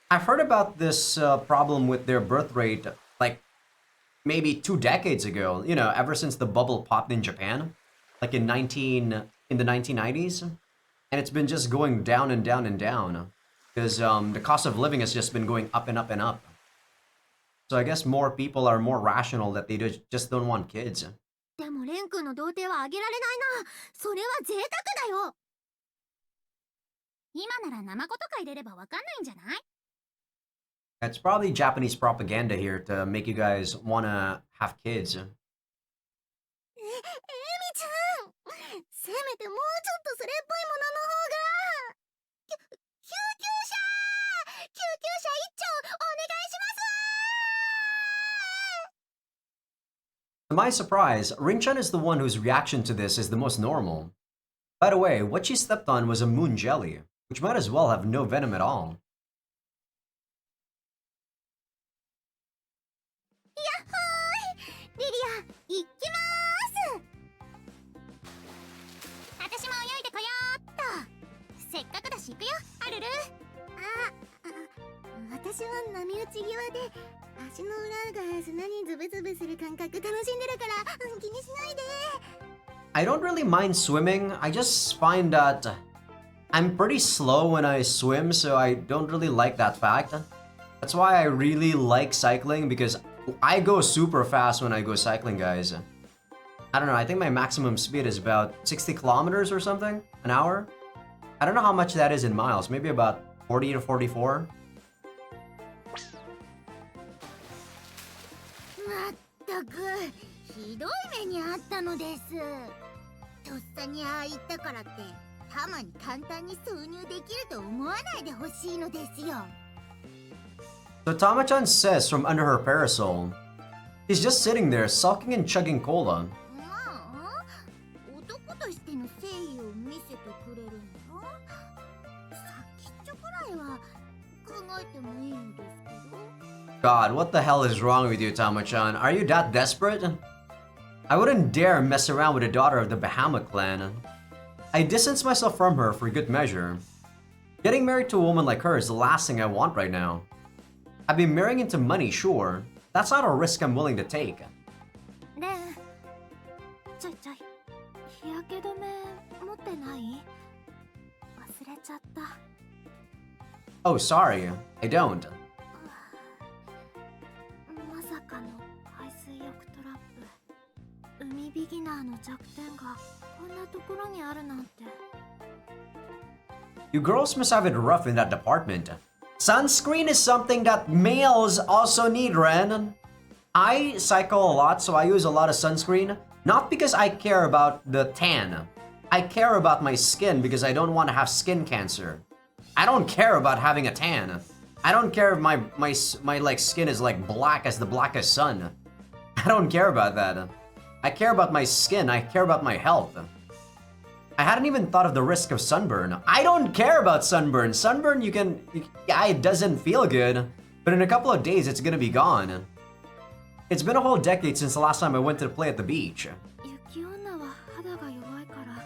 Speaker 1: I've heard about this problem with their birth rate like maybe 2 decades ago, ever since the bubble popped in Japan, like in the 1990s. And it's been just going down and down and down. Because the cost of living has just been going up and up and up. So I guess more people are more rational that they just don't want kids.
Speaker 2: でもレン君の童貞はあげられないな。それは贅沢だよ。今ならナマコとか入れればわかんないんじゃない？
Speaker 1: It's probably Japanese propaganda here to make you guys wanna have kids.
Speaker 2: エミちゃん、せめてもうちょっとそれっぽいものの方が。救急車一丁お願いします。
Speaker 1: To my surprise, Rin-chan is the one whose reaction to this is the most normal. By the way, what she stepped on was a moon jelly, which might as well have no venom at all.
Speaker 2: やっほーい、リリア、行きまーす。私も泳いでこよーっと。せっかくだし行くよ、アルル。私は波打ち際で足の裏が砂にズブズブする感覚楽しんでるから気にしないで。
Speaker 1: I don't really mind swimming, I just find that I'm pretty slow when I swim, so I don't really like that fact. That's why I really like cycling, because I go super fast when I go cycling, guys. I don't know, I think my maximum speed is about 60 kilometers or something an hour. I don't know how much that is in miles, maybe about 40 to 44.
Speaker 2: まったくひどい目にあったのです。とっさにああ言ったからってたまに簡単に挿入できると思わないでほしいのですよ。
Speaker 1: So Tama-chan says from under her parasol, he's just sitting there sulking and chugging cola.
Speaker 2: まあ男としての誠意を見せてくれるの？先っちょくらいは考えてもいいんですけど。
Speaker 1: God, what the hell is wrong with you, Tama-chan? Are you that desperate? I wouldn't dare mess around with a daughter of the Bahama clan. I distance myself from her for good measure. Getting married to a woman like her is the last thing I want right now. I've been marrying into money, sure. That's not a risk I'm willing to take.
Speaker 2: レン、ちょいちょい日焼け止め持ってない？忘れちゃった。
Speaker 1: Oh, sorry. I don't.
Speaker 2: まさかの海水浴トラップ。海ビギナーの弱点がこんなところにあるなんて。
Speaker 1: You girls must have it rough in that department. Sunscreen is something that males also need, Ren. I cycle a lot, so I use a lot of sunscreen. Not because I care about the tan. I care about my skin because I don't want to have skin cancer. I don't care about having a tan. I don't care if my like skin is like black as the blackest sun. I don't care about that. I care about my skin. I care about my health. I hadn't even thought of the risk of sunburn. I don't care about sunburn. Sunburn, yeah, it doesn't feel good, but in a couple of days, it's gonna be gone. It's been a whole decade since the last time I went to play at the beach.
Speaker 2: 雪女は肌が弱いから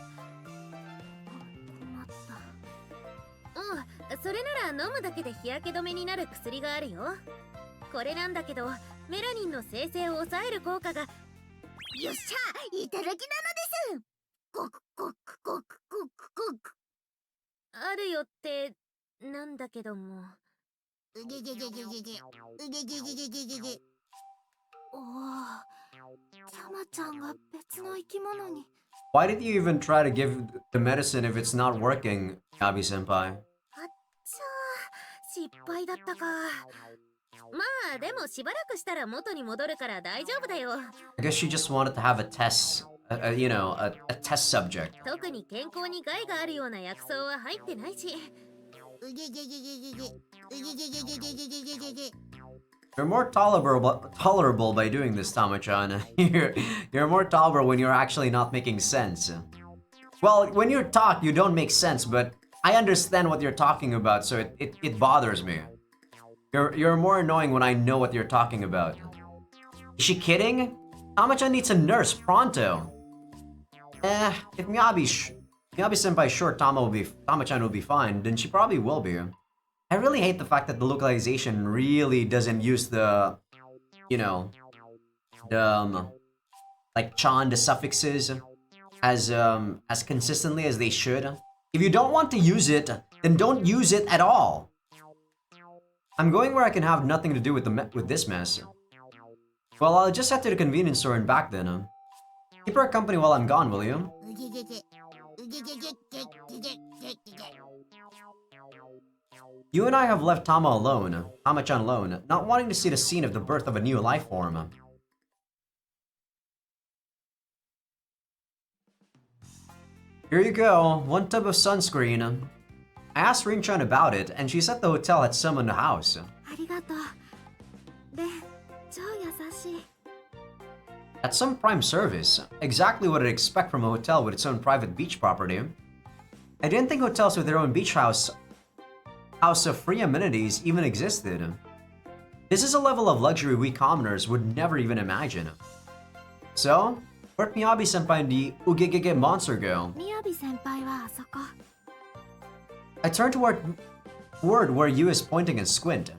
Speaker 2: 困った。
Speaker 3: それなら飲むだけで日焼け止めになる薬があるよ。これなんだけど、メラニンの生成を抑える効果が。
Speaker 2: よっしゃ、いただきなのです。ごくごくごくごくごく。
Speaker 3: あるよってなんだけども。
Speaker 2: うげげげげげげ。うげげげげげげげ。おお、タマちゃんが別の生き物に。
Speaker 1: Why did you even try to give the medicine if it's not working, Gabi-senpai?
Speaker 3: あっちゃー、失敗だったか。まあでもしばらくしたら元に戻るから大丈夫だよ。
Speaker 1: I guess she just wanted to have a test, you know, a test subject.
Speaker 3: 特に健康に害があるような薬草は入ってないし。
Speaker 2: うげげげげげげ。うげげげげげげげげげ。
Speaker 1: You're more tolerable by doing this, Tama-chan. You're more tolerable when you're actually not making sense. Well, when you talk, you don't make sense, but I understand what you're talking about, so it bothers me. You're more annoying when I know what you're talking about. Is she kidding? Tama-chan needs a nurse, pronto. If Miyabi-senpai sure Tama-chan will be fine, then she probably will be. I really hate the fact that the localization really doesn't use the, you know, the, like, chan, the suffixes, as consistently as they should. If you don't want to use it, then don't use it at all. I'm going where I can have nothing to do with this mess. Well, I'll just head to the convenience store and back then. Keep her company while I'm gone, will you? You and I have left Tama-chan alone, not wanting to see the scene of the birth of a new life form. Here you go, 1 tub of sunscreen. I asked Rin-chan about it, and she said the hotel had some in the house. That's some prime service, exactly what I'd expect from a hotel with its own private beach property. I didn't think hotels with their own beach house of free amenities even existed. This is a level of luxury we commoners would never even imagine. So, where'd Miyabi-senpai and the Ugegege monster go? I turned toward where Yu is pointing and squint.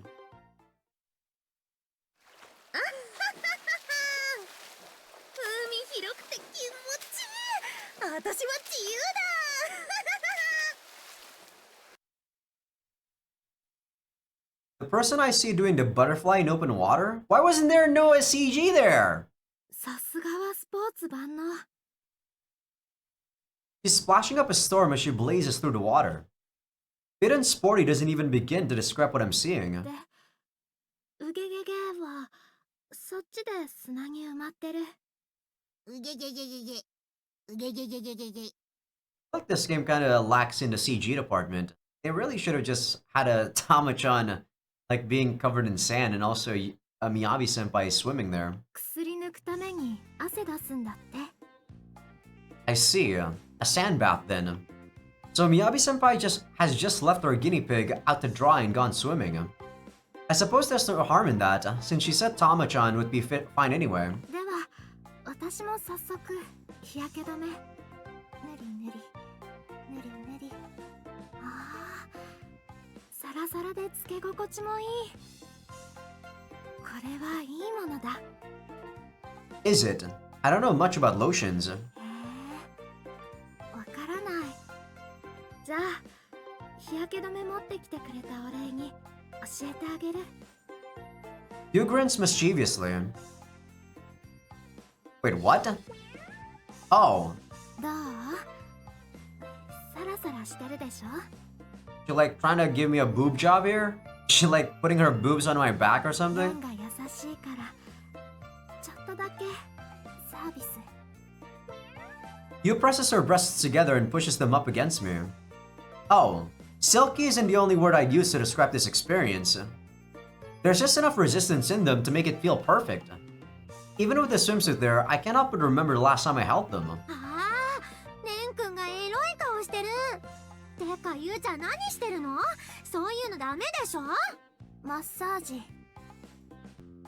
Speaker 1: The person I see doing the butterfly in open water? Why wasn't there no CG there? She's splashing up a storm as she blazes through the water. Fit and sporty doesn't even begin to describe what I'm seeing. Like this game kinda lacks in the CG department. They really should have just had a Tama-chan like being covered in sand and also a Miyabi-senpai swimming there. I see, a sand bath then. So Miyabi-senpai has just left our guinea pig out to dry and gone swimming. I suppose there's no harm in that, since she said Tama-chan would be fine anyway. Is it? I don't know much about lotions. Yu grins mischievously. Wait, what? Oh. She like trying to give me a boob job here? She like putting her boobs on my back or something? Yu presses her breasts together and pushes them up against me. Oh, silky isn't the only word I'd use to describe this experience. There's just enough resistance in them to make it feel perfect. Even with the swimsuit there, I can't help but remember the last time I held them.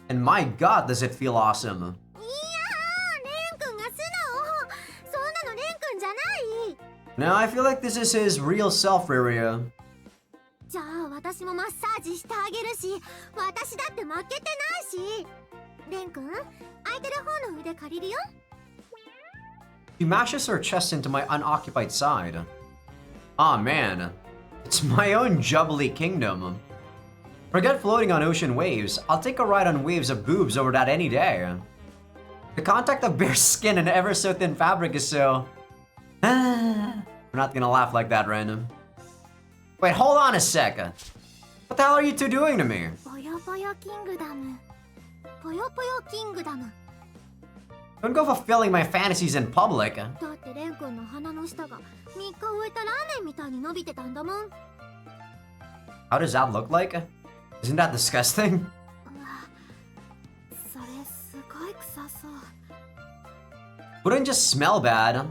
Speaker 1: And my god, does it feel awesome! No, I feel like this is his real self area. He mashes her chest into my unoccupied side. Aw man, it's my own jubbly kingdom. Forget floating on ocean waves, I'll take a ride on waves of boobs over that any day. The contact of bare skin and ever so thin fabric is so... I'm not gonna laugh like that, random. Wait, hold on a second. What the hell are you two doing to me? Don't go fulfilling my fantasies in public. How does that look like? Isn't that disgusting? Wouldn't just smell bad.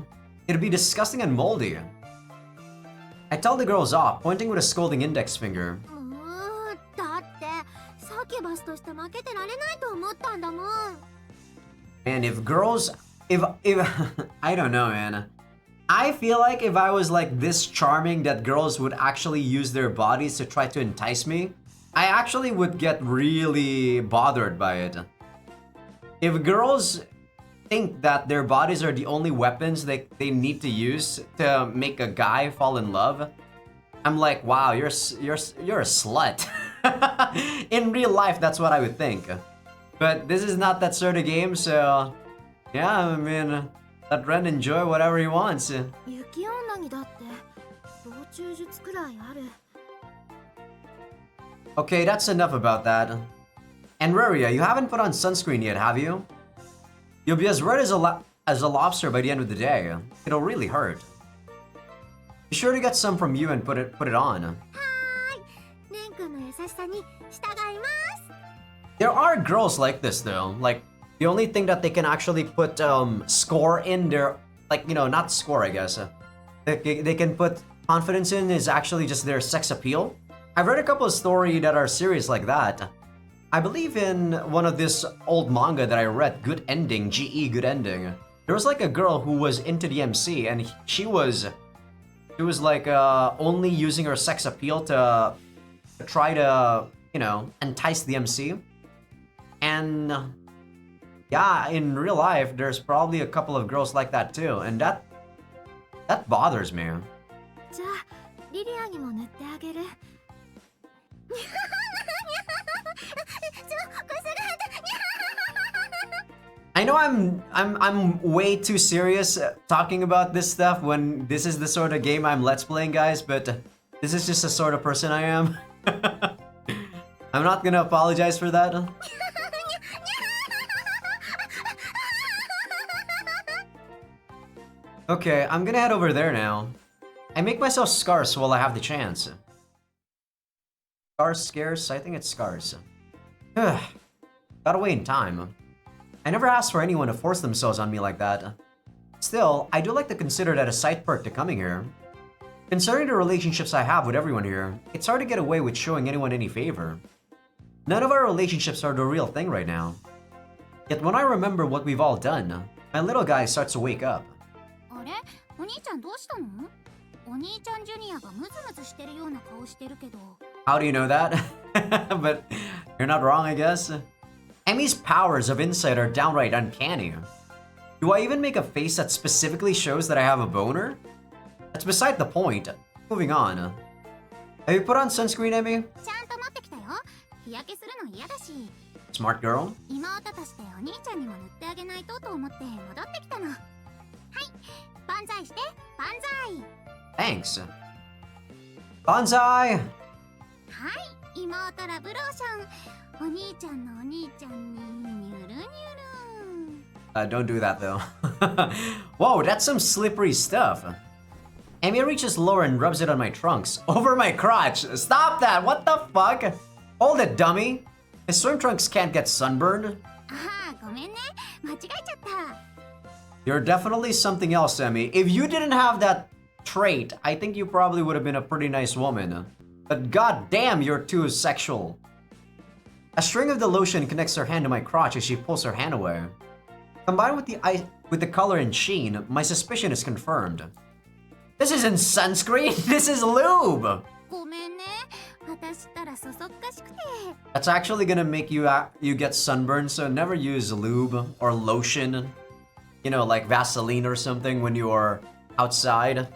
Speaker 1: It'd be disgusting and moldy. I tell the girls off, pointing with a scolding index finger. And if girls... If I don't know, man. I feel like if I was like this charming that girls would actually use their bodies to try to entice me, I actually would get really bothered by it. If girls think that their bodies are the only weapons they need to use to make a guy fall in love, I'm like, wow, you're a slut. In real life, that's what I would think. But this is not that sort of game, so yeah, I mean, let Ren enjoy whatever he wants.
Speaker 3: 雪女にだって道中術くらいある。
Speaker 1: Okay, that's enough about that. And Reria, you haven't put on sunscreen yet, have you? You'll be as red as a lobster by the end of the day. It'll really hurt. Be sure to get some from you and put it on.
Speaker 2: はーい。レン君の優しさに従います。
Speaker 1: There are girls like this though. Like the only thing that they can actually put score in their, like, you know, not score, I guess. They can put confidence in is actually just their sex appeal. I've read a couple of stories that are serious like that. I believe in one of this old manga that I read, Good Ending, GE Good Ending. There was like a girl who was into the MC and she was like only using her sex appeal to try to, you know, entice the MC. And yeah, in real life, there's probably a couple of girls like that too, and that bothers me.
Speaker 3: じゃあリリアにも塗ってあげる。
Speaker 1: I know I'm way too serious talking about this stuff when this is the sort of game I'm let's playing, guys, but this is just the sort of person I am. I'm not gonna apologize for that. Okay, I'm gonna head over there now. I make myself scarce while I have the chance. Scarce? I think it's scarce. Gotta wait in time. I never asked for anyone to force themselves on me like that. Still, I do like to consider that a side perk to coming here. Considering the relationships I have with everyone here, it's hard to get away with showing anyone any favor. None of our relationships are the real thing right now. Yet when I remember what we've all done, my little guy starts to wake up.
Speaker 2: あれ、お兄ちゃんどうしたの？お兄ちゃんジュニアがムズムズしてるような顔してるけど。
Speaker 1: How do you know that? But you're not wrong, I guess. Emmy's powers of insight are downright uncanny. Do I even make a face that specifically shows that I have a boner? That's beside the point. Moving on. Have you put on sunscreen, Emmy?
Speaker 2: ちゃんと持ってきたよ。日焼けするの嫌だし。
Speaker 1: Smart girl.
Speaker 2: 妹としてお兄ちゃんにも塗ってあげないとと思って戻ってきたの。はい、万歳して、万歳。
Speaker 1: Thanks. Banzai!
Speaker 2: はい、妹ラブローション。お兄ちゃんのお兄ちゃんにニュルニュル。
Speaker 1: Don't do that though. Whoa, that's some slippery stuff. Emmy reaches lower and rubs it on my trunks. Over my crotch. Stop that! What the fuck? Hold it, dummy. His swim trunks can't get sunburned.
Speaker 2: ああ、ごめんね。間違えちゃった。
Speaker 1: You're definitely something else, Emmy. If you didn't have that trait, I think you probably would have been a pretty nice woman. But goddamn, you're too sexual. A string of the lotion connects her hand to my crotch as she pulls her hand away. Combined with the color and sheen, my suspicion is confirmed. This isn't sunscreen, this is lube!
Speaker 2: ごめんね。私ったらそそっかしくて。
Speaker 1: That's actually gonna make you get sunburned, so never use lube or lotion. You know, like Vaseline or something when you are outside,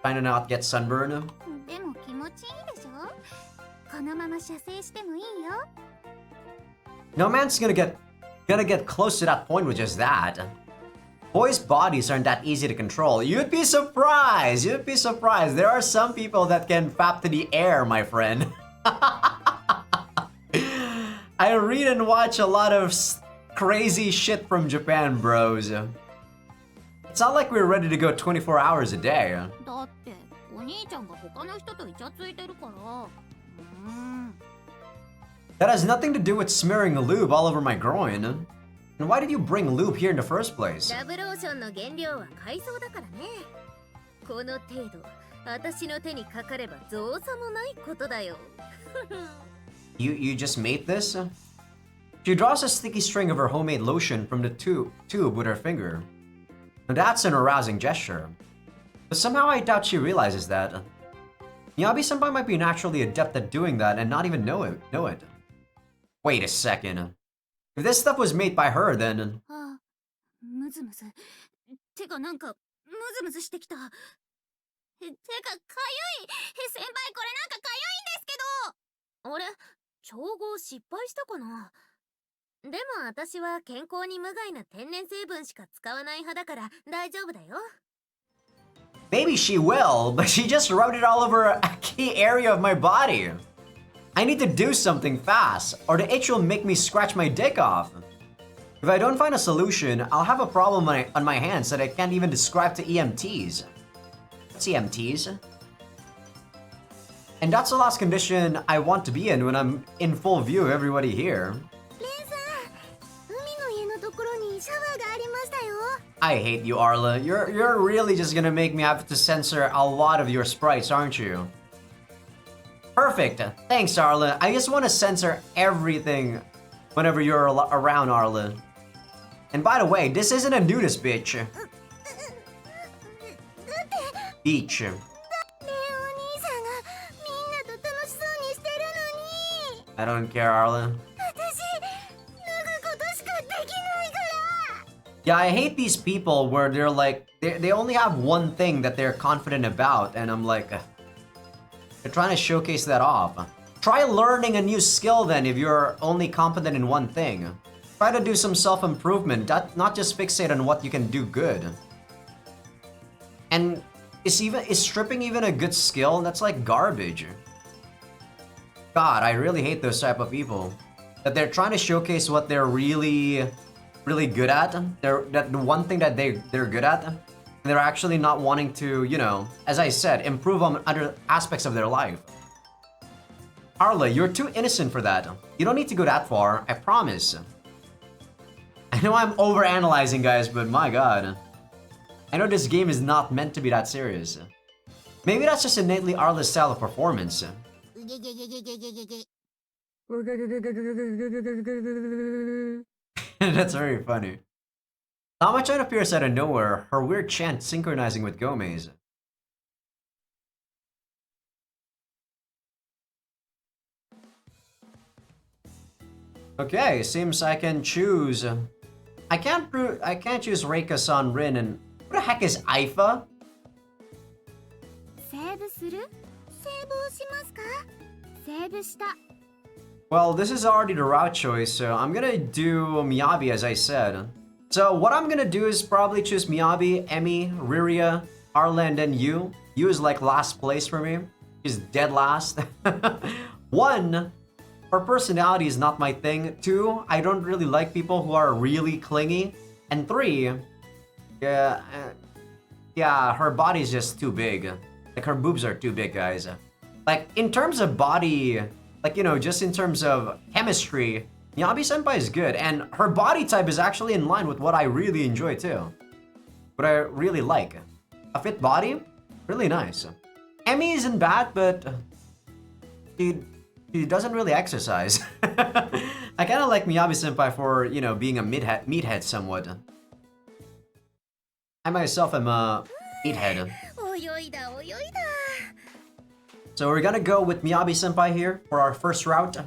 Speaker 1: trying to not get sunburned.
Speaker 2: でも気持ちいいでしょ？このまま射精してもいいよ。
Speaker 1: No man's gonna get close to that point with just that. Boys' bodies aren't that easy to control. You'd be surprised. You'd be surprised. There are some people that can fap to the air, my friend. I read and watch a lot of crazy shit from Japan, bros. It's not like we're ready to go 24 hours a day.
Speaker 2: だってお兄ちゃんが他の人とイチャついてるから。
Speaker 1: That has nothing to do with smearing lube all over my groin. And why did you bring lube here in the first place?
Speaker 3: ラブローションの原料は海藻だからね。この程度、私の手にかかれば造作もないことだよ。
Speaker 1: You just made this? She draws a sticky string of her homemade lotion from the tube with her finger. Now that's an arousing gesture. But somehow I doubt she realizes that. Miyabi-senpai might be naturally adept at doing that and not even know it. Wait a second. If this stuff was made by her, then...
Speaker 2: あ、
Speaker 3: ムズムズ。てかなんか、ムズムズしてきた。てか、かゆい。先輩、これなんかかゆいんですけど。あれ、調合失敗したかな。でも私は健康に無害な天然成分しか使わない派だから大丈夫だよ。
Speaker 1: Maybe she will, but she just rubbed it all over a key area of my body. I need to do something fast, or the itch will make me scratch my dick off. If I don't find a solution, I'll have a problem on my hands that I can't even describe to EMTs. What's EMTs? And that's the last condition I want to be in when I'm in full view of everybody here. I hate you, Arla. You're really just gonna make me have to censor a lot of your sprites, aren't you? Perfect. Thanks, Arla. I just want to censor everything whenever you're around, Arla. And by the way, this isn't a nudist bitch. Beach. I don't care, Arla. Yeah, I hate these people where they're like, they only have one thing that they're confident about, and I'm like, they're trying to showcase that off. Try learning a new skill then if you're only competent in one thing. Try to do some self-improvement, not just fixate on what you can do good. And is stripping even a good skill? That's like garbage. God, I really hate those type of people. That they're trying to showcase what they're really good at. That the one thing that they're good at. And they're actually not wanting to, you know, as I said, improve on other aspects of their life. Arla, you're too innocent for that. You don't need to go that far, I promise. I know I'm overanalyzing, guys, but my god. I know this game is not meant to be that serious. Maybe that's just innately Arla's style of performance. That's very funny. Tama-chan appears out of nowhere, her weird chant synchronizing with Gomez. Okay, seems I can choose. I can't choose Reika-san, Rin, and what the heck is Aifa? Well, this is already the route choice, so I'm gonna do Miyabi as I said. So what I'm gonna do is probably choose Miyabi, Emi, Riria, Arla, and then Yu. Yu is like last place for me. She's dead last. 1, her personality is not my thing. 2, I don't really like people who are really clingy. And 3, yeah, her body is just too big. Like her boobs are too big, guys. Like in terms of body, like, you know, just in terms of chemistry, Miyabi-senpai is good, and her body type is actually in line with what I really enjoy too. What I really like. A fit body? Really nice. Emi isn't bad, but she doesn't really exercise. I kind of like Miyabi-senpai for, you know, being a meathead somewhat. I myself am a meathead. So we're gonna go with Miyabi-senpai here for our first route.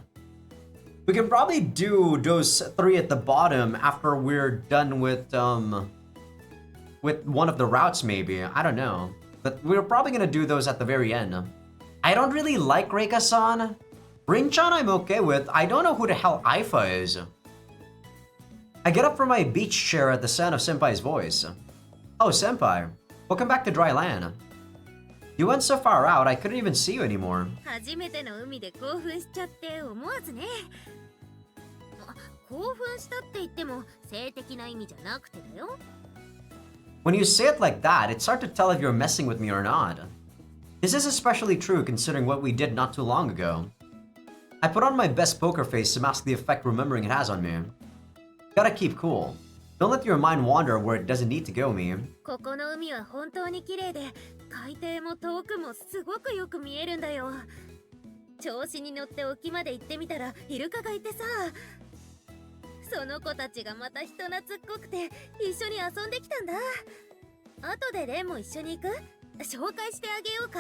Speaker 1: We can probably do those 3 at the bottom after we're done with one of the routes maybe. I don't know. But we're probably gonna do those at the very end. I don't really like Reika-san. Rin-chan I'm okay with. I don't know who the hell Aifa is. I get up from my beach chair at the sound of Senpai's voice. Oh, Senpai. Welcome back to dry land. You went so far out, I couldn't even see you anymore. When you say it like that, it's hard to tell if you're messing with me or not. This is especially true considering what we did not too long ago. I put on my best poker face to mask the effect remembering it has on me. Gotta keep cool. Don't let your mind wander where it doesn't need to go, me.
Speaker 3: 海底も遠くもすごくよく見えるんだよ。調子に乗って沖まで行ってみたらイルカがいてさ、その子たちがまた人懐っこくて一緒に遊んできたんだ。後でレンも一緒に行く？紹介してあげようか。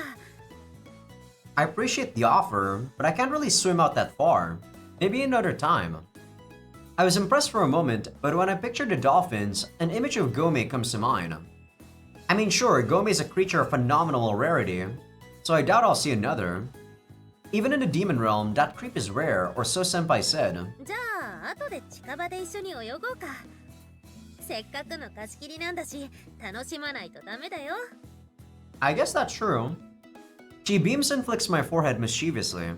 Speaker 1: I appreciate the offer, but I can't really swim out that far. Maybe another time. I was impressed for a moment, but when I picture the dolphins, an image of Gome comes to mind. I mean, sure, Gome is a creature of phenomenal rarity, so I doubt I'll see another. Even in the demon realm, that creep is rare, or so Senpai said.
Speaker 3: じゃあ後で近場で一緒に泳ごうか。せっかくの貸し切りなんだし、楽しまないとダメだよ。
Speaker 1: I guess that's true. She beams and flicks my forehead mischievously.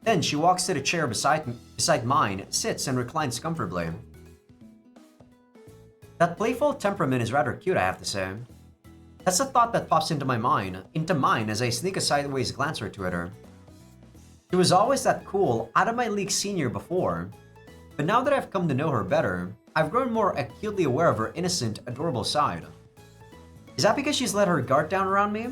Speaker 1: Then she walks to the chair beside mine, sits and reclines comfortably. That playful temperament is rather cute, I have to say. That's a thought that pops into mine as I sneak a sideways glance or two at her. She was always that cool, out-of-my-league senior before, but now that I've come to know her better, I've grown more acutely aware of her innocent, adorable side. Is that because she's let her guard down around me?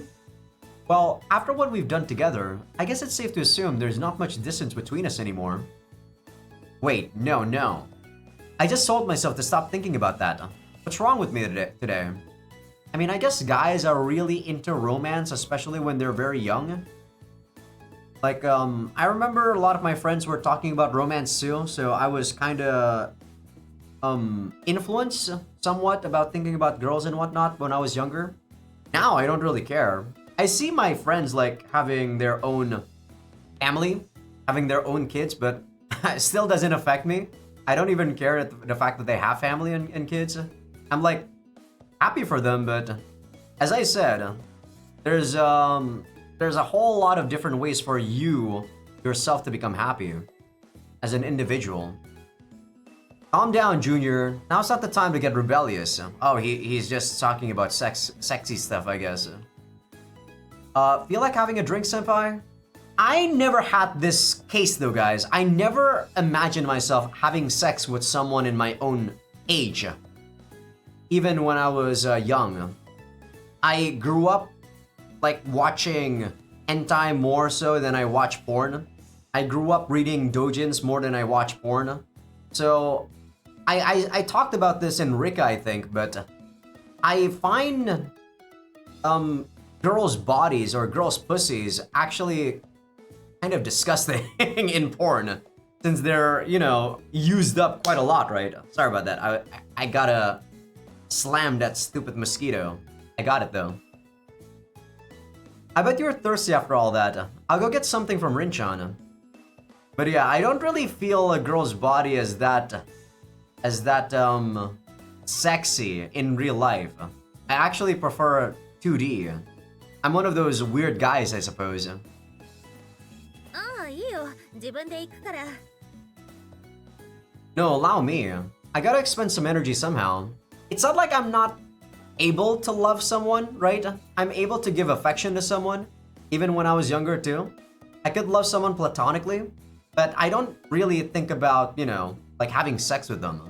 Speaker 1: Well, after what we've done together, I guess it's safe to assume there's not much distance between us anymore. Wait, no. I just told myself to stop thinking about that. What's wrong with me today? I mean, I guess guys are really into romance, especially when they're very young. Like, I remember a lot of my friends were talking about romance too, so I was kinda, influenced somewhat about thinking about girls and whatnot when I was younger. Now, I don't really care. I see my friends, like, having their own family, having their own kids, but it still doesn't affect me. I don't even care at the fact that they have family and kids. I'm, like, happy for them, but as I said, there's a whole lot of different ways for you yourself to become happy as an individual. Calm down, Junior. Now's not the time to get rebellious. Oh, he's just talking about sexy stuff, I guess. Feel like having a drink, Senpai? I never had this case though, guys. I never imagined myself having sex with someone in my own age. Even when I was young. I grew up like watching hentai more so than I watch porn. I grew up reading doujins more than I watch porn. So I talked about this in Rika, I think, but I find girls' bodies or girls' pussies actually kind of disgusting in porn, since they're, you know, used up quite a lot, right? Sorry about that. I gotta slam that stupid mosquito. I got it though. I bet you're thirsty after all that. I'll go get something from Rinchan. But yeah, I don't really feel a girl's body as that sexy in real life. I actually prefer 2D. I'm one of those weird guys, I suppose.
Speaker 3: ああ、いいよ。自分で行くから。
Speaker 1: No, allow me. I gotta expend some energy somehow. It's not like I'm not able to love someone, right? I'm able to give affection to someone, even when I was younger too. I could love someone platonically, but I don't really think about, you know, like having sex with them.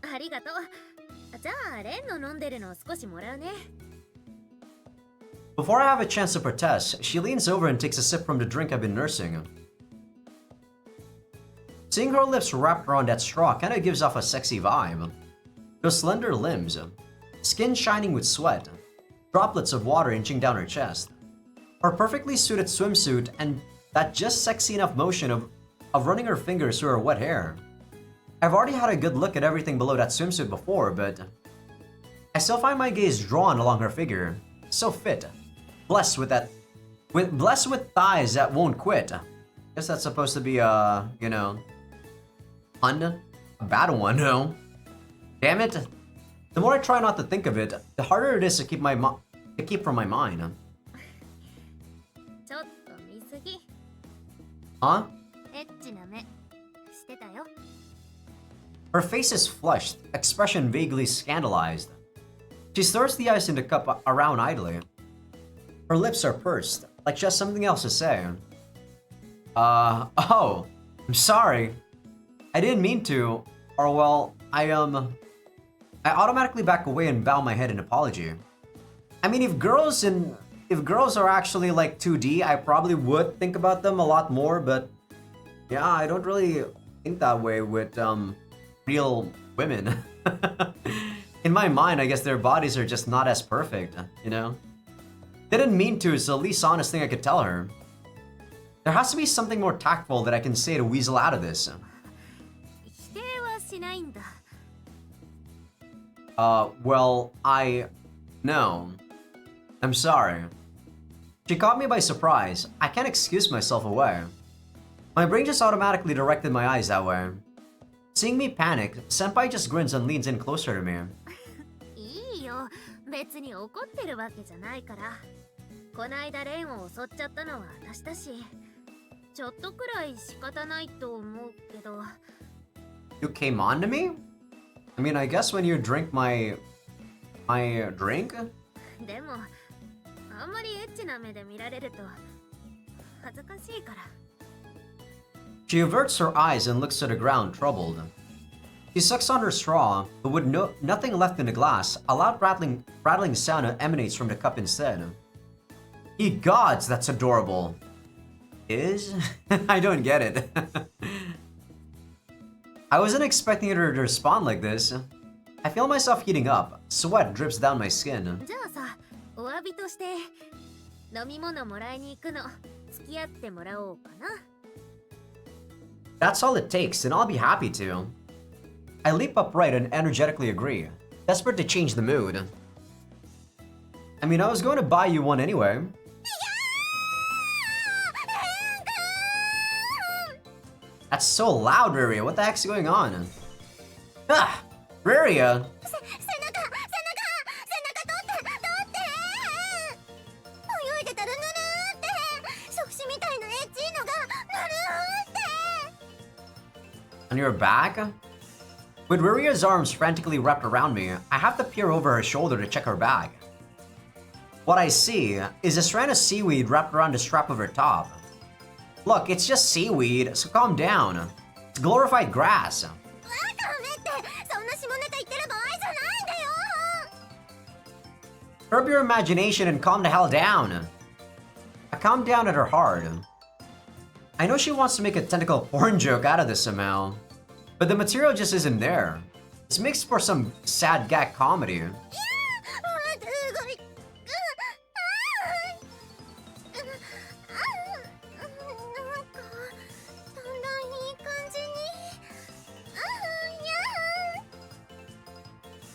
Speaker 3: ありがとう。じゃあ、レンの飲んでるの少しもらうね。
Speaker 1: Before I have a chance to protest, she leans over and takes a sip from the drink I've been nursing. Seeing her lips wrapped around that straw kinda gives off a sexy vibe. Those slender limbs, skin shining with sweat, droplets of water inching down her chest, her perfectly suited swimsuit, and that just sexy enough motion of running her fingers through her wet hair. I've already had a good look at everything below that swimsuit before, but I still find my gaze drawn along her figure. So fit, blessed with thighs that won't quit. Guess that's supposed to be a, you know, pun? A bad one, no? Damn it. The more I try not to think of it, the harder it is to keep from my mind.
Speaker 3: ちょっと見すぎ。
Speaker 1: Huh?
Speaker 3: エッチな目してたよ。
Speaker 1: Her face is flushed, expression vaguely scandalized. She stirs the ice in the cup around idly. Her lips are pursed, like she has something else to say. Oh, I'm sorry. I didn't mean to, or well, I automatically back away and bow my head in apology. I mean, if girls are actually like 2D, I probably would think about them a lot more, but yeah, I don't really think that way with real women. In my mind, I guess their bodies are just not as perfect, you know? Didn't mean to, it's the least honest thing I could tell her. There has to be something more tactful that I can say to weasel out of this.
Speaker 3: 否定はしないんだ。
Speaker 1: Well, No. I'm sorry. She caught me by surprise. I can't excuse myself away. My brain just automatically directed my eyes that way. Seeing me panic, Senpai just grins and leans in closer to me.
Speaker 3: いいよ、別に怒ってるわけじゃないから。こないだレンを襲っちゃったのは私だし、ちょっとくらい仕方ないと思うけど。
Speaker 1: You came on to me? I mean, I guess when you drink my drink?
Speaker 3: でも、あんまりエッチな目で見られると恥ずかしいから。
Speaker 1: She averts her eyes and looks to the ground, troubled. She sucks on her straw, but with nothing left in the glass, a loud rattling sound emanates from the cup instead. Ye gods, that's adorable. Is? I don't get it. I wasn't expecting her to respond like this. I feel myself heating up. Sweat drips down my skin.
Speaker 3: じゃあさ、お詫びとして飲み物もらいに行くの付き合ってもらおうかな。
Speaker 1: That's all it takes, and I'll be happy to. I leap upright and energetically agree, desperate to change the mood. I mean, I was going to buy you one anyway. That's so loud, Riria. What the heck's going on? Ah, Riria. On your back? With Riria's arms frantically wrapped around me, I have to peer over her shoulder to check her bag. What I see is a strand of seaweed wrapped around the strap of her top. Look, it's just seaweed, so calm down. It's glorified grass. Curb your imagination and calm the hell down. I calmed down at her heart. I know she wants to make a tentacle porn joke out of this somehow, but the material just isn't there. This makes for some sad gag comedy.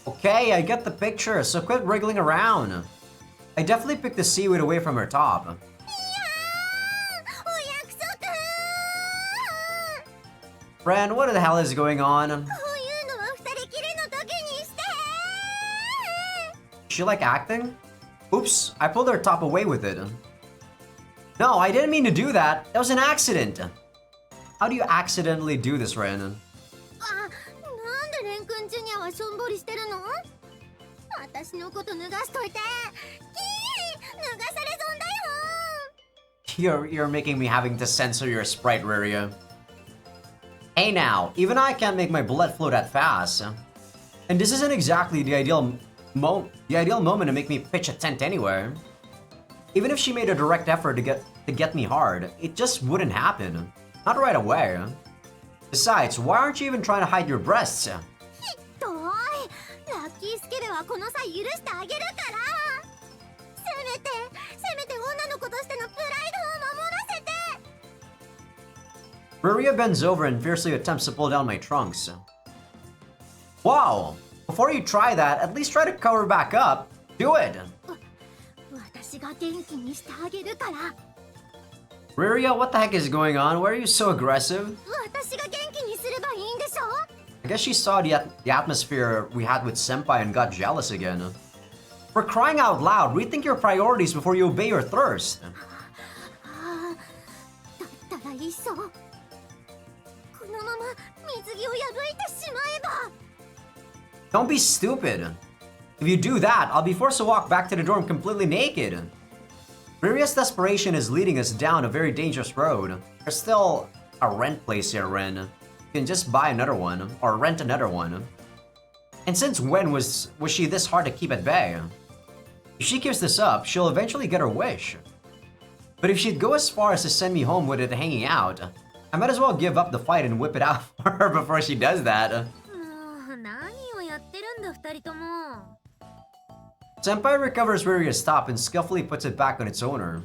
Speaker 1: Okay, I get the picture, so quit wriggling around. I definitely picked the seaweed away from her top. Friend, what the hell is going on? Is she like acting? Oops, I pulled her top away with it. No, I didn't mean to do that. That was an accident. How do you accidentally do this, Ren? You're making me having to censor your sprite, Riria. Hey now, even I can't make my blood flow that fast. And this isn't exactly the ideal moment to make me pitch a tent anywhere. Even if she made a direct effort to get me hard, it just wouldn't happen. Not right away. Besides, why aren't you even trying to hide your breasts? Riria bends over and fiercely attempts to pull down my trunks. Wow! Before you try that, at least try to cover back up. Do it! Riria, what the heck is going on? Why are you so aggressive? I guess she saw the atmosphere we had with Senpai and got jealous again. For crying out loud, rethink your priorities before you obey your thirst. Don't be stupid. If you do that, I'll be forced to walk back to the dorm completely naked. Riria's desperation is leading us down a very dangerous road. There's still a rent place here, Ren. You can just buy another one, or rent another one. And since when was she this hard to keep at bay? If she keeps this up, she'll eventually get her wish. But if she'd go as far as to send me home with it hanging out, I might as well give up the fight and whip it out for her before she does that. Senpai recovers Riria's top and skillfully puts it back on its owner.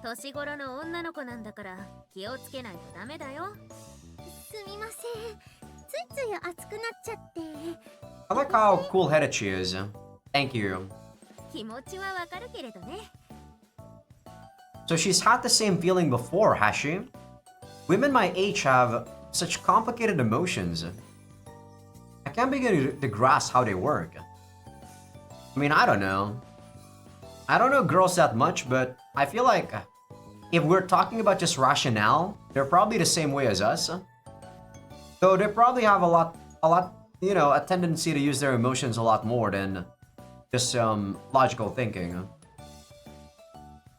Speaker 3: 年頃の女の子なんだから気をつけないとダメだよ。
Speaker 2: すみません。ついつい熱くなっちゃって。
Speaker 1: I like how cool-headed she is. Thank you.
Speaker 3: 気持ちはわかるけれどね。
Speaker 1: So she's had the same feeling before, has she? Women my age have such complicated emotions. I can't begin to grasp how they work. I mean, I don't know. I don't know girls that much, but I feel like if we're talking about just rationale, they're probably the same way as us. Though they probably have a lot, you know, a tendency to use their emotions a lot more than just logical thinking.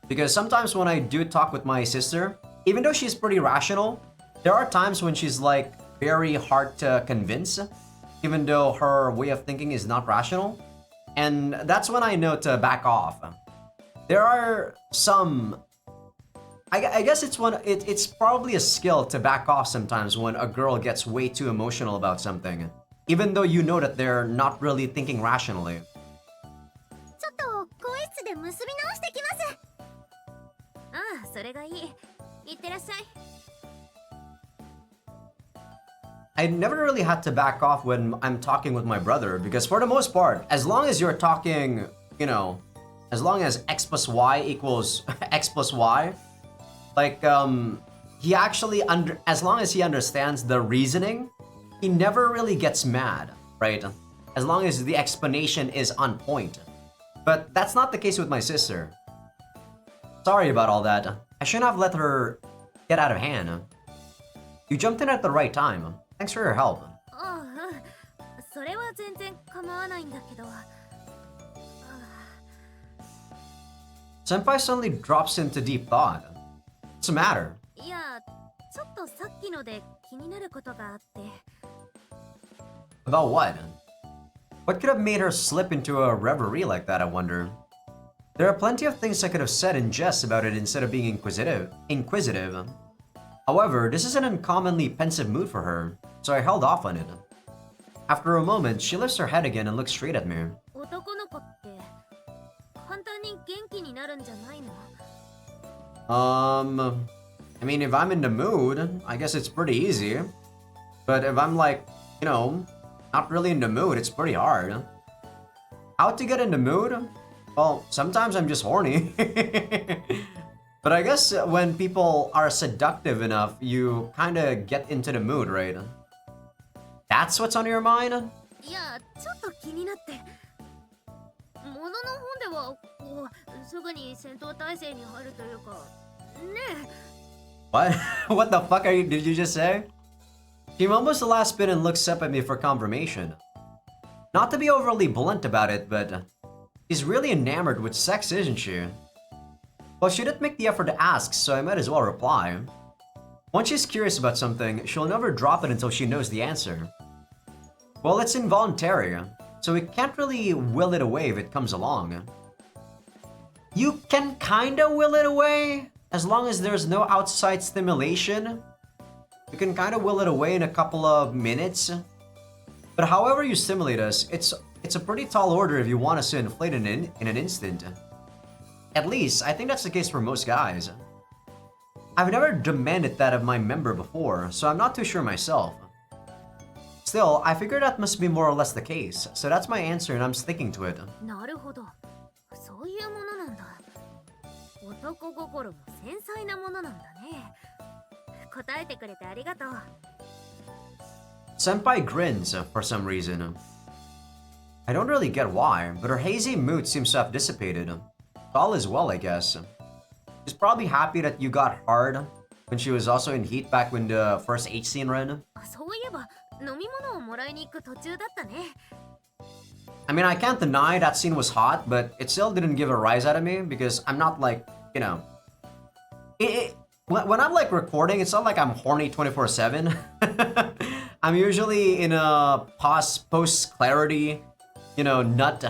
Speaker 1: Because sometimes when I do talk with my sister, even though she's pretty rational, there are times when she's like very hard to convince, even though her way of thinking is not rational. And that's when I know to back off. There are some... I guess it's probably a skill to back off sometimes when a girl gets way too emotional about something, even though you know that they're not really thinking rationally.
Speaker 2: ちょっと更衣室で結び直してきます。
Speaker 3: ああ、それがいい。いってらっしゃい。
Speaker 1: I never really had to back off when I'm talking with my brother because for the most part, as long as you're talking, you know, as long as x plus y equals x plus y, like, he actually, as long as he understands the reasoning, he never really gets mad, right? As long as the explanation is on point. But that's not the case with my sister. Sorry about all that. I shouldn't have let her get out of hand. You jumped in at the right time. Thanks for your help.
Speaker 3: ああ、それは全然構わないんだけど。
Speaker 1: Senpai suddenly drops into deep thought. What's the matter?
Speaker 3: いや、ちょっとさっきので気になることがあって。
Speaker 1: About what? What could have made her slip into a reverie like that, I wonder? There are plenty of things I could have said in jest about it instead of being inquisitive. However, this is an uncommonly pensive mood for her, so I held off on it. After a moment, she lifts her head again and looks straight at me.
Speaker 3: 男の子って簡単に元気になるんじゃないの？
Speaker 1: I mean, if I'm in the mood, I guess it's pretty easy. But if I'm like, you know, not really in the mood, it's pretty hard. How to get in the mood? Well, sometimes I'm just horny. But I guess when people are seductive enough, you kind of get into the mood, right? That's what's on your mind?
Speaker 3: いや、ちょっと気になって。ものの本ではこうすぐに戦闘態勢に入るというか、ねえ。
Speaker 1: What? What the fuck did you just say? She mumbles the last bit and looks up at me for confirmation. Not to be overly blunt about it, but she's really enamored with sex, isn't she? Well, she didn't make the effort to ask, so I might as well reply. Once she's curious about something, she'll never drop it until she knows the answer. Well, it's involuntary, so we can't really will it away if it comes along. You can kinda will it away, as long as there's no outside stimulation. You can kinda will it away in a couple of minutes. But however you stimulate us, it's a pretty tall order if you want us to inflate it in an instant. At least, I think that's the case for most guys. I've never demanded that of my member before, so I'm not too sure myself. Still, I figure that must be more or less the case, so that's my answer and I'm sticking to it.
Speaker 3: なるほど。そういうものなんだ。男心も繊細なものなんだね。答えてくれてありがとう。
Speaker 1: Senpai grins for some reason. I don't really get why, but her hazy mood seems to have dissipated. All is well, I guess. She's probably happy that you got hard when she was also in heat back when the first H scene ran.
Speaker 3: そういえば飲み物をもらいに行く途中だったね。
Speaker 1: I mean, I can't deny that scene was hot, but it still didn't give a rise out of me because I'm not like, you know... When I'm like recording, it's not like I'm horny 24/7. I'm usually in a post-clarity, you know, nut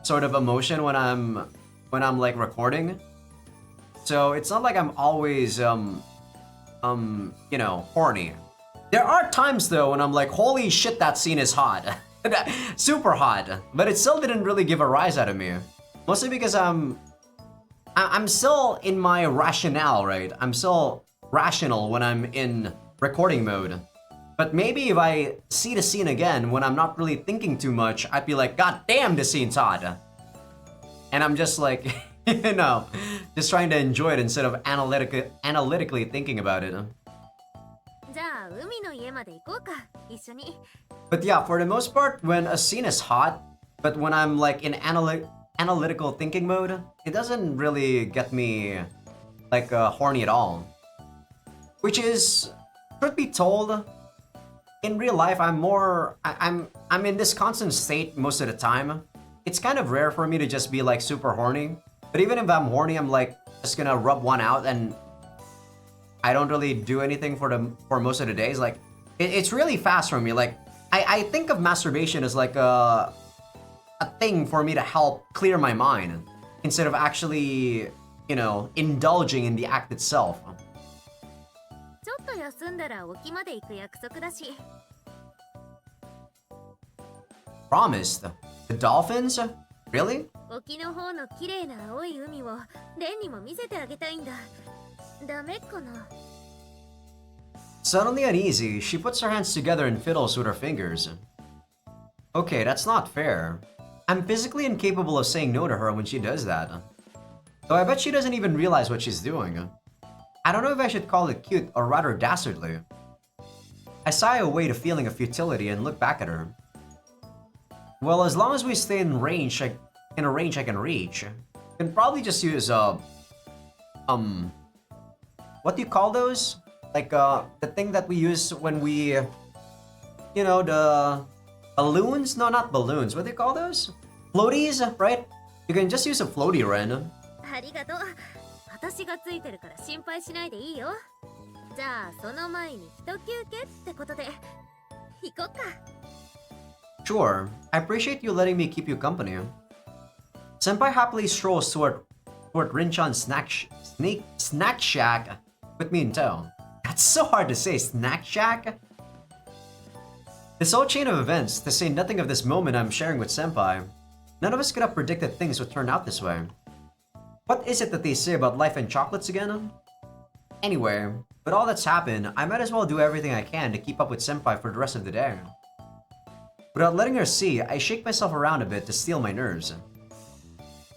Speaker 1: sort of emotion when I'm like recording. So it's not like I'm always you know, horny. There are times though when I'm like, holy shit, that scene is hot. Super hot. But it still didn't really give a rise out of me. Mostly because I'm I'm still in my rationale, right? I'm still rational when I'm in recording mode. But maybe if I see the scene again when I'm not really thinking too much, I'd be like, God damn, this scene's hot. And I'm just like, you know, just trying to enjoy it instead of analytically thinking about it.
Speaker 3: じゃあ海の家まで行こうか一緒に
Speaker 1: But yeah, for the most part, when a scene is hot, but when I'm like in analytical thinking mode, it doesn't really get me like horny at all. Which is, truth be told, in real life, I'm in this constant state most of the time. It's kind of rare for me to just be like super horny. But even if I'm horny, I'm like just gonna rub one out and I don't really do anything for most of the days. Like it's really fast for me. Like I think of masturbation as like a thing for me to help clear my mind instead of actually, you know, indulging in the act itself.
Speaker 3: ちょっと休んだら沖まで行く約束だし
Speaker 1: Promised? The dolphins? Really?
Speaker 3: 沖の方の綺麗な青い海をレンにも見せてあげたいんだダメかな
Speaker 1: Suddenly uneasy, she puts her hands together and fiddles with her fingers. Okay, that's not fair. I'm physically incapable of saying no to her when she does that. Though I bet she doesn't even realize what she's doing. I don't know if I should call it cute or rather dastardly. I sigh away the feeling of futility and look back at her. Well, as long as we stay in a range I can reach, I can probably just use what do you call those? Like the thing that we use when we, you know, the balloons? No, not balloons. What do you call those? Floaties, right? You can just use a floaty, Ren.
Speaker 3: ありがとう私がついてるから心配しないでいいよじゃあその前に一休憩ってことで行こっか
Speaker 1: Sure, I appreciate you letting me keep you company. Senpai happily strolls toward Rinchan's snack shack with me in tow. That's so hard to say, snack shack? This whole chain of events, to say nothing of this moment I'm sharing with Senpai, none of us could have predicted things would turn out this way. What is it that they say about life and chocolates again? Anyway, with all that's happened, I might as well do everything I can to keep up with Senpai for the rest of the day. Without letting her see, I shake myself around a bit to steel my nerves.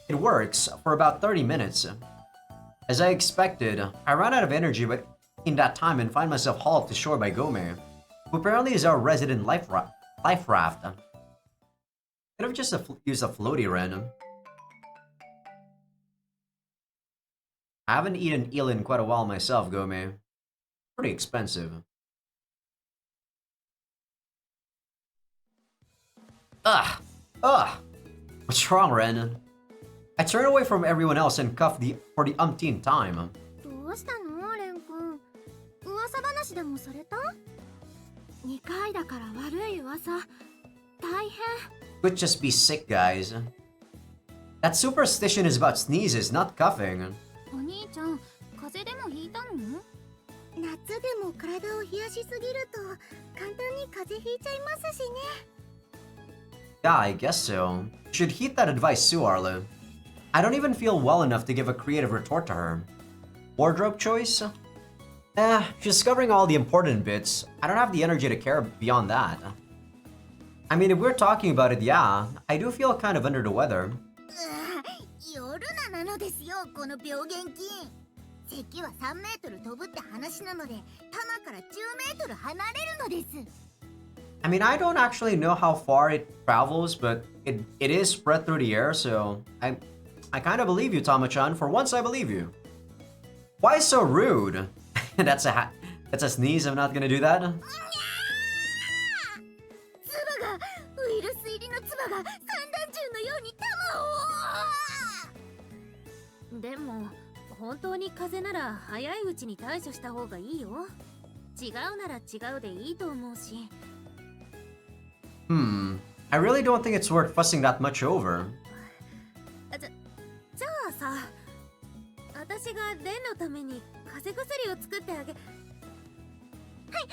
Speaker 1: It works for about 30 minutes. As I expected, I ran out of energy but in that time and find myself hauled to shore by Gome, who apparently is our resident life raft. Could have just used a floaty random. I haven't eaten eel in quite a while myself, Gome. Pretty expensive. Ugh! Ugh! What's wrong, Ren? I turn away from everyone else and cuff for the umpteenth time.
Speaker 2: どうしたのレン君噂話でもされた2回だから悪い噂大変
Speaker 1: Could just be sick, guys. That superstition is about sneezes, not cuffing.
Speaker 2: お兄ちゃん風邪でもひいたの夏でも体を冷やしすぎると簡単に風邪ひいちゃいますしね
Speaker 1: Yeah, I guess so. You should heed that advice too, Arlo. I don't even feel well enough to give a creative retort to her. Wardrobe choice? She's covering all the important bits. I don't have the energy to care beyond that. I mean, if we're talking about it, yeah, I do feel kind of under the weather.
Speaker 2: 夜なのですよこの病原菌咳は3メートル飛ぶって話なので玉から10メートル離れるのです
Speaker 1: I mean, I don't actually know how far it travels, but it is spread through the air, so I kind of believe you, Tama-chan. For once, I believe you. Why so rude? That's a sneeze. I'm not gonna do that.
Speaker 2: 唾がウイルス入りの唾が散弾銃のように弾を
Speaker 3: でも本当に風邪なら早いうちに対処した方がいいよ違うなら違うでいいと思うし
Speaker 1: I really don't think it's worth fussing that much over.
Speaker 3: じゃあさ私がレンのために風邪薬を作ってあげはい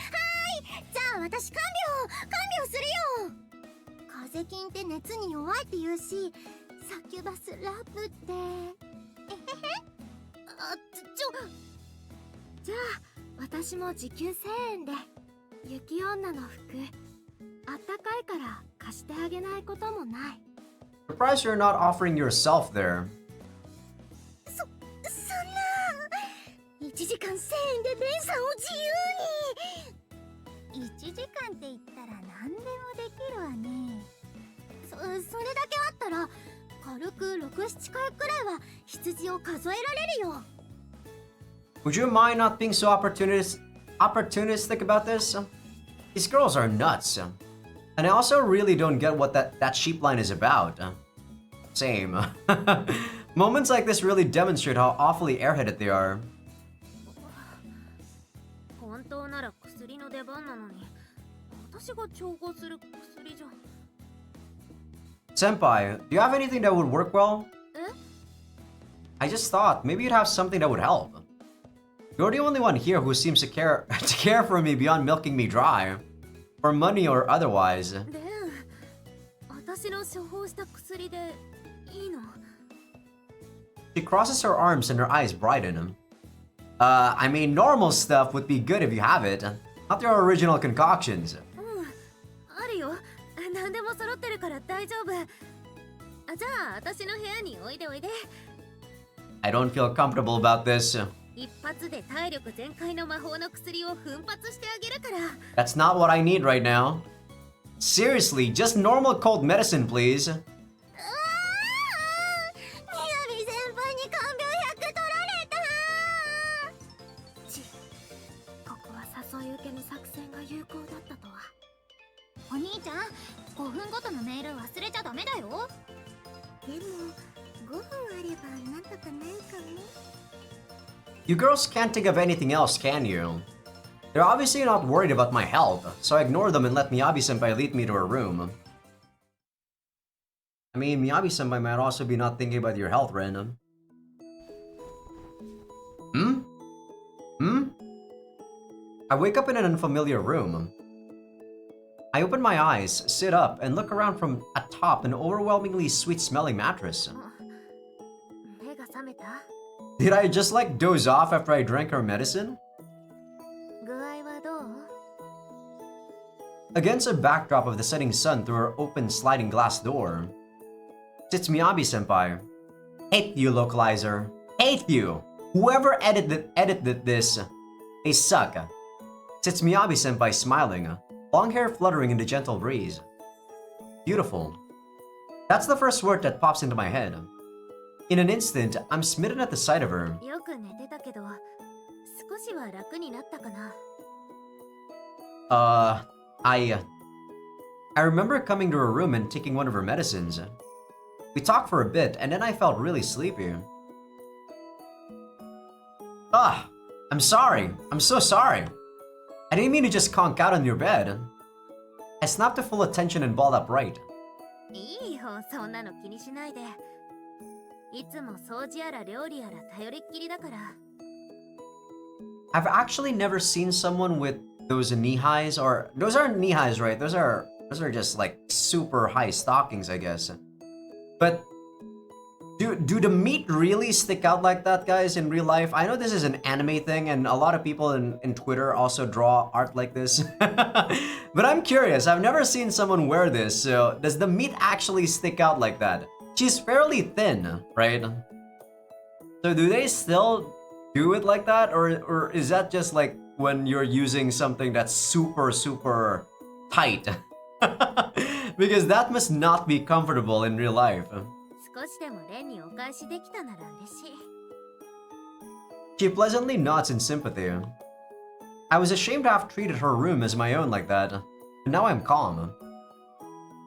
Speaker 2: じゃあ私看病するよ風邪菌って熱に弱いって言うしサキュバスラブってえへへじゃあ私も時給1000円で雪女の服あったかいから貸してあげないこともない。
Speaker 1: Surprised you're not offering yourself there.
Speaker 2: そんな1時間1000円でレンさんを自由に。1時間って言ったら何でもできるわね。それだけあったら軽く6、7回くらいは羊を数えられるよ。
Speaker 1: Would you mind not being so opportunistic about this? These girls are nuts. And I also really don't get what that sheep line is about. Same. Moments like this really demonstrate how awfully airheaded they are.
Speaker 3: 本当なら薬の出番なのに、私が調合する薬じゃ。
Speaker 1: Senpai, do you have anything that would work well?
Speaker 3: え？
Speaker 1: I just thought maybe you'd have something that would help. You're the only one here who seems to care for me beyond milking me dry. For money or otherwise.
Speaker 3: レン、私の処方した薬でいいの？
Speaker 1: She crosses her arms and her eyes brighten. I mean, normal stuff would be good if you have it. Not your original concoctions.
Speaker 3: あるよ。何でも揃ってるから大丈夫。じゃあ私の部屋においでおいで。
Speaker 1: I don't feel comfortable about this.
Speaker 3: 一発で体力全開の魔法の薬を奮発してあげるから。
Speaker 1: That's not what I need right now. Seriously, just normal cold medicine, please.
Speaker 2: みやび先輩に看病100取られた。ち、ここは誘い受けの作戦が有効だったとは。
Speaker 3: お兄ちゃん、5分ごとのメール忘れちゃダメだよ。
Speaker 2: でも5分あればなんとかなるかも。
Speaker 1: You girls can't think of anything else, can you? They're obviously not worried about my health, so I ignore them and let Miyabi-senpai lead me to her room. I mean, Miyabi-senpai might also be not thinking about your health, Ren. I wake up in an unfamiliar room. I open my eyes, sit up, and look around from atop an overwhelmingly sweet-smelling mattress.
Speaker 3: 目が覚めた？
Speaker 1: Did I just like doze off after I drank her medicine?
Speaker 3: 具合はどう？
Speaker 1: Against a backdrop of the setting sun through her open sliding glass door sits Miyabi-senpai. Hate you, localizer. Hate you! Whoever edited this, they suck. Sits Miyabi-senpai smiling, long hair fluttering in the gentle breeze. Beautiful. That's the first word that pops into my head. In an instant, I'm smitten at the sight of her.
Speaker 3: よく寝てたけど、少しは楽になったかな。
Speaker 1: I remember coming to her room and taking one of her medicines. We talked for a bit, and then I felt really sleepy. I'm sorry. I'm so sorry. I didn't mean to just conk out on your bed. I snapped to full attention and balled upright.
Speaker 3: いいよ、そんなの気にしないで。いつも掃除やら料理やら頼りっきりだから。
Speaker 1: I've actually never seen someone with those knee highs, or those aren't knee highs, right? Those are just like super high stockings, I guess. But do the meat really stick out like that, guys, in real life? I know this is an anime thing, and a lot of people in Twitter also draw art like this. But I'm curious, I've never seen someone wear this, so does the meat actually stick out like that? She's fairly thin, right? So do they still do it like that, or is that just like when you're using something that's super tight? Because that must not be comfortable in real life.
Speaker 3: 少しでもレンにお返しできたなら嬉しい。
Speaker 1: She pleasantly nods in sympathy. I was ashamed to have treated her room as my own like that, but now I'm calm.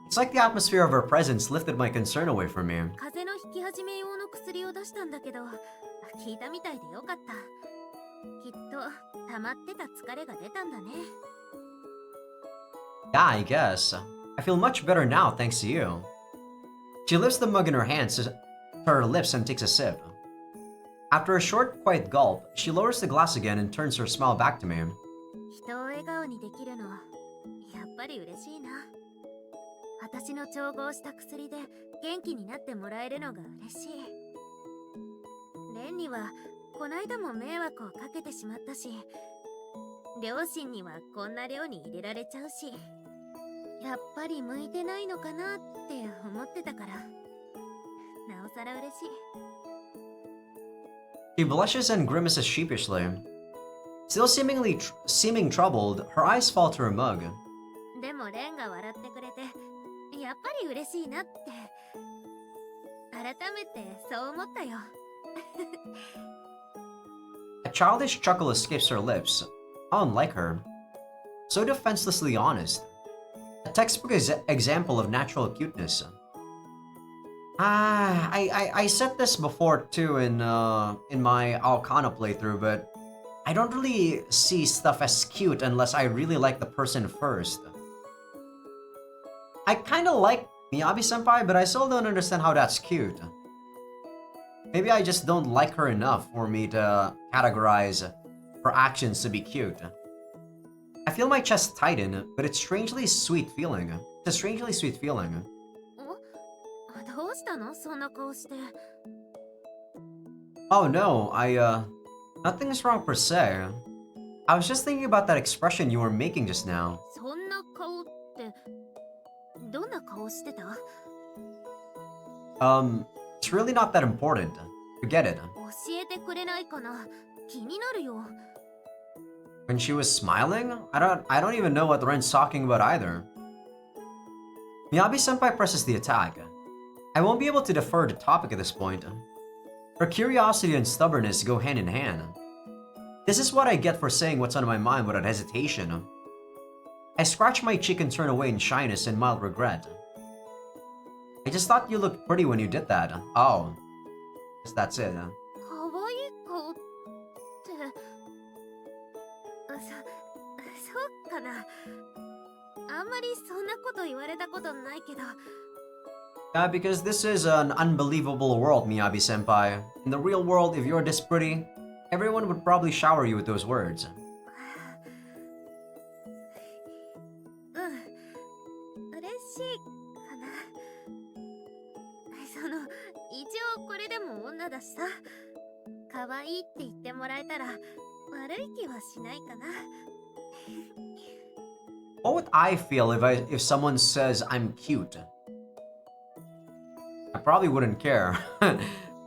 Speaker 1: It's like the atmosphere of her presence lifted my concern away from me.
Speaker 3: 風邪の引き始め用の薬を出したんだけど、聞いたみたいでよかった。きっと溜まってた疲れが出たんだね。
Speaker 1: Yeah, I guess. I feel much better now thanks to you. She lifts the mug in her hands to her lips and takes a sip. After a short, quiet gulp, she lowers the glass again and turns her smile back to me.
Speaker 3: 人を笑顔にできるの、やっぱり嬉しいな。私の調合した薬で元気になってもらえるのが嬉しい。レンにはこないだも迷惑をかけてしまったし、両親にはこんな量に入れられちゃうし、やっぱり向いてないのかなって思ってたから、なおさら嬉しい。
Speaker 1: She blushes and grimaces sheepishly. Still seeming troubled, her eyes fall to her mug.
Speaker 3: でもレンが笑ってくれて、やっぱり嬉しいなって改めてそう思ったよ。
Speaker 1: A childish chuckle escapes her lips. How unlike her. So defenselessly honest. A textbook example of natural cuteness. I said this before too in my Alcana playthrough, but I don't really see stuff as cute unless I really like the person first. I kinda like Miyabi-senpai, but I still don't understand how that's cute. Maybe I just don't like her enough for me to categorize her actions to be cute. I feel my chest tighten, but it's strangely sweet feeling. It's a strangely sweet feeling.
Speaker 3: どうしたのそんな顔して。
Speaker 1: Oh no, nothing's wrong per se. I was just thinking about that expression you were making just now.
Speaker 3: そんな顔ってどんな顔してた？
Speaker 1: It's really not that important. Forget it.
Speaker 3: 教えてくれないかな。気になるよ。
Speaker 1: When she was smiling? I don't even know what Ren's talking about either. Miyabi-senpai presses the attack. I won't be able to defer the topic at this point. Her curiosity and stubbornness go hand in hand. This is what I get for saying what's on my mind without hesitation. I scratch my cheek and turn away in shyness and mild regret. I just thought you looked pretty when you did that. Oh. Guess that's it.
Speaker 3: 可愛い顔って。そうかな。あんまりそんなこと言われたことないけど。
Speaker 1: Because this is an unbelievable world, Miyabi-senpai. In the real world, if you're this pretty, everyone would probably shower you with those words.
Speaker 3: 嬉しいかな。一応これでも女だしさ。可愛いって言ってもらえたら悪い気はしないかな。
Speaker 1: What would I feel if someone says I'm cute? I probably wouldn't care.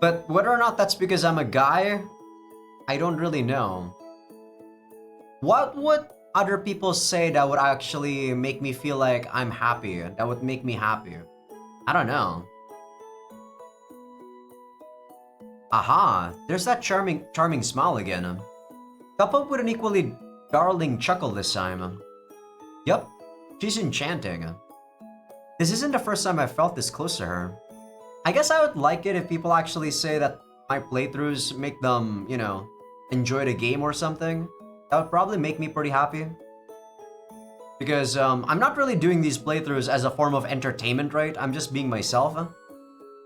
Speaker 1: But whether or not that's because I'm a guy, I don't really know. What would other people say that would actually make me feel like I'm happy? That would make me happy? I don't know. Aha, there's that charming smile again. Coupled with an equally darling chuckle this time. Yup, she's enchanting. This isn't the first time I've felt this close to her. I guess I would like it if people actually say that my playthroughs make them, you know, enjoy the game or something. That would probably make me pretty happy. Because I'm not really doing these playthroughs as a form of entertainment, right? I'm just being myself.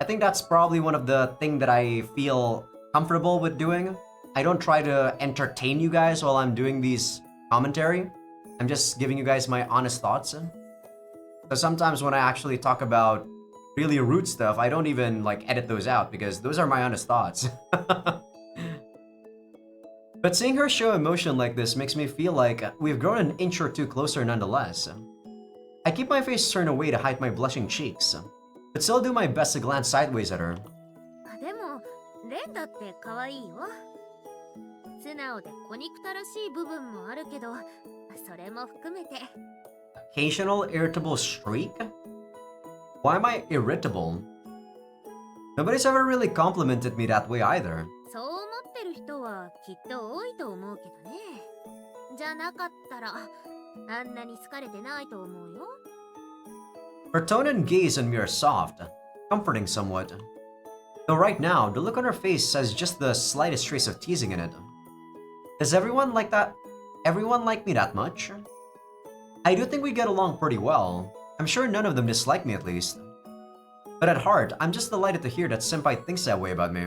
Speaker 1: I think that's probably one of the things that I feel comfortable with doing. I don't try to entertain you guys while I'm doing these commentary. I'm just giving you guys my honest thoughts. So sometimes when I actually talk about really rude stuff, I don't even like edit those out because those are my honest thoughts. But seeing her show emotion like this makes me feel like we've grown an inch or two closer nonetheless. I keep my face turned away to hide my blushing cheeks, but still do my best to glance sideways at her.
Speaker 3: でも、レンだって可愛いよ。素直で小憎たらしい部分もあるけど、それも含めて。
Speaker 1: Occasional irritable streak? Why am I irritable? Nobody's ever really complimented me that way either.
Speaker 3: そう思ってる人はきっと多いと思うけどね。じゃなかったら、あんなに好かれてないと思うよ。
Speaker 1: Her tone and gaze on me are soft, comforting somewhat. Though right now, the look on her face has just the slightest trace of teasing in it. Does everyone like that? Everyone like me that much? I do think we get along pretty well. I'm sure none of them dislike me at least. But at heart, I'm just delighted to hear that Senpai thinks that way about me.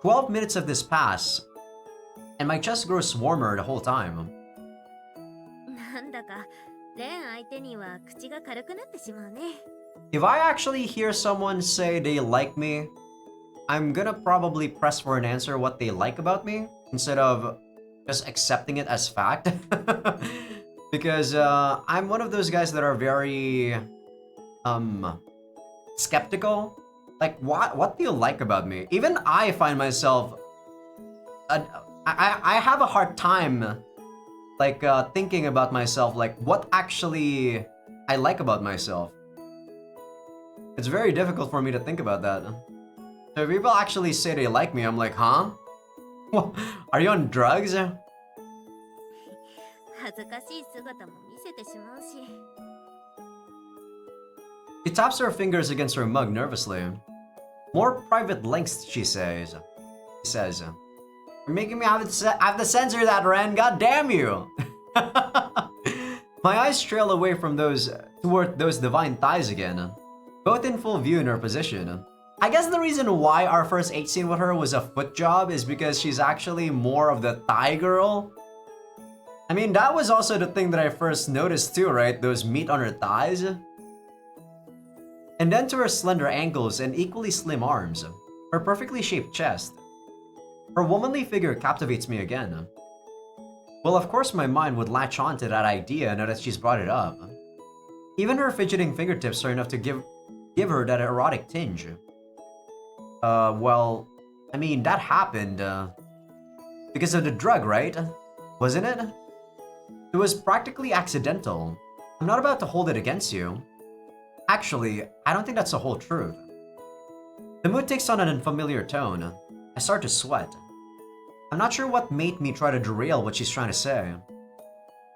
Speaker 1: 12 minutes of this pass, and my chest grows warmer the whole time.
Speaker 3: なんだか、レン相手には口が軽くなってしまうね。
Speaker 1: If I actually hear someone say they like me, I'm gonna probably press for an answer what they like about me instead of just accepting it as fact. Because I'm one of those guys that are very skeptical. Like, what do you like about me? Even I find myself I have a hard time like thinking about myself, like what actually I like about myself. It's very difficult for me to think about that. So if people actually say they like me, I'm like, huh? Are you on drugs?
Speaker 3: 恥ずかしい姿も見せてしまうし。
Speaker 1: She taps her fingers against her mug nervously. More private lengths, she says. You're making me have to censor that, Ren. God damn you! My eyes trail away from toward those divine thighs again, both in full view in her position. I guess the reason why our first 8 scene with her was a foot job is because she's actually more of the thigh girl. I mean, that was also the thing that I first noticed too, right? Those meat on her thighs. And then to her slender ankles and equally slim arms, her perfectly shaped chest. Her womanly figure captivates me again. Well, of course my mind would latch on to that idea now that she's brought it up. Even her fidgeting fingertips are enough to give her that erotic tinge. Well, I mean, that happened, because of the drug, right? Wasn't it? It was practically accidental. I'm not about to hold it against you. Actually, I don't think that's the whole truth. The mood takes on an unfamiliar tone. I start to sweat. I'm not sure what made me try to derail what she's trying to say.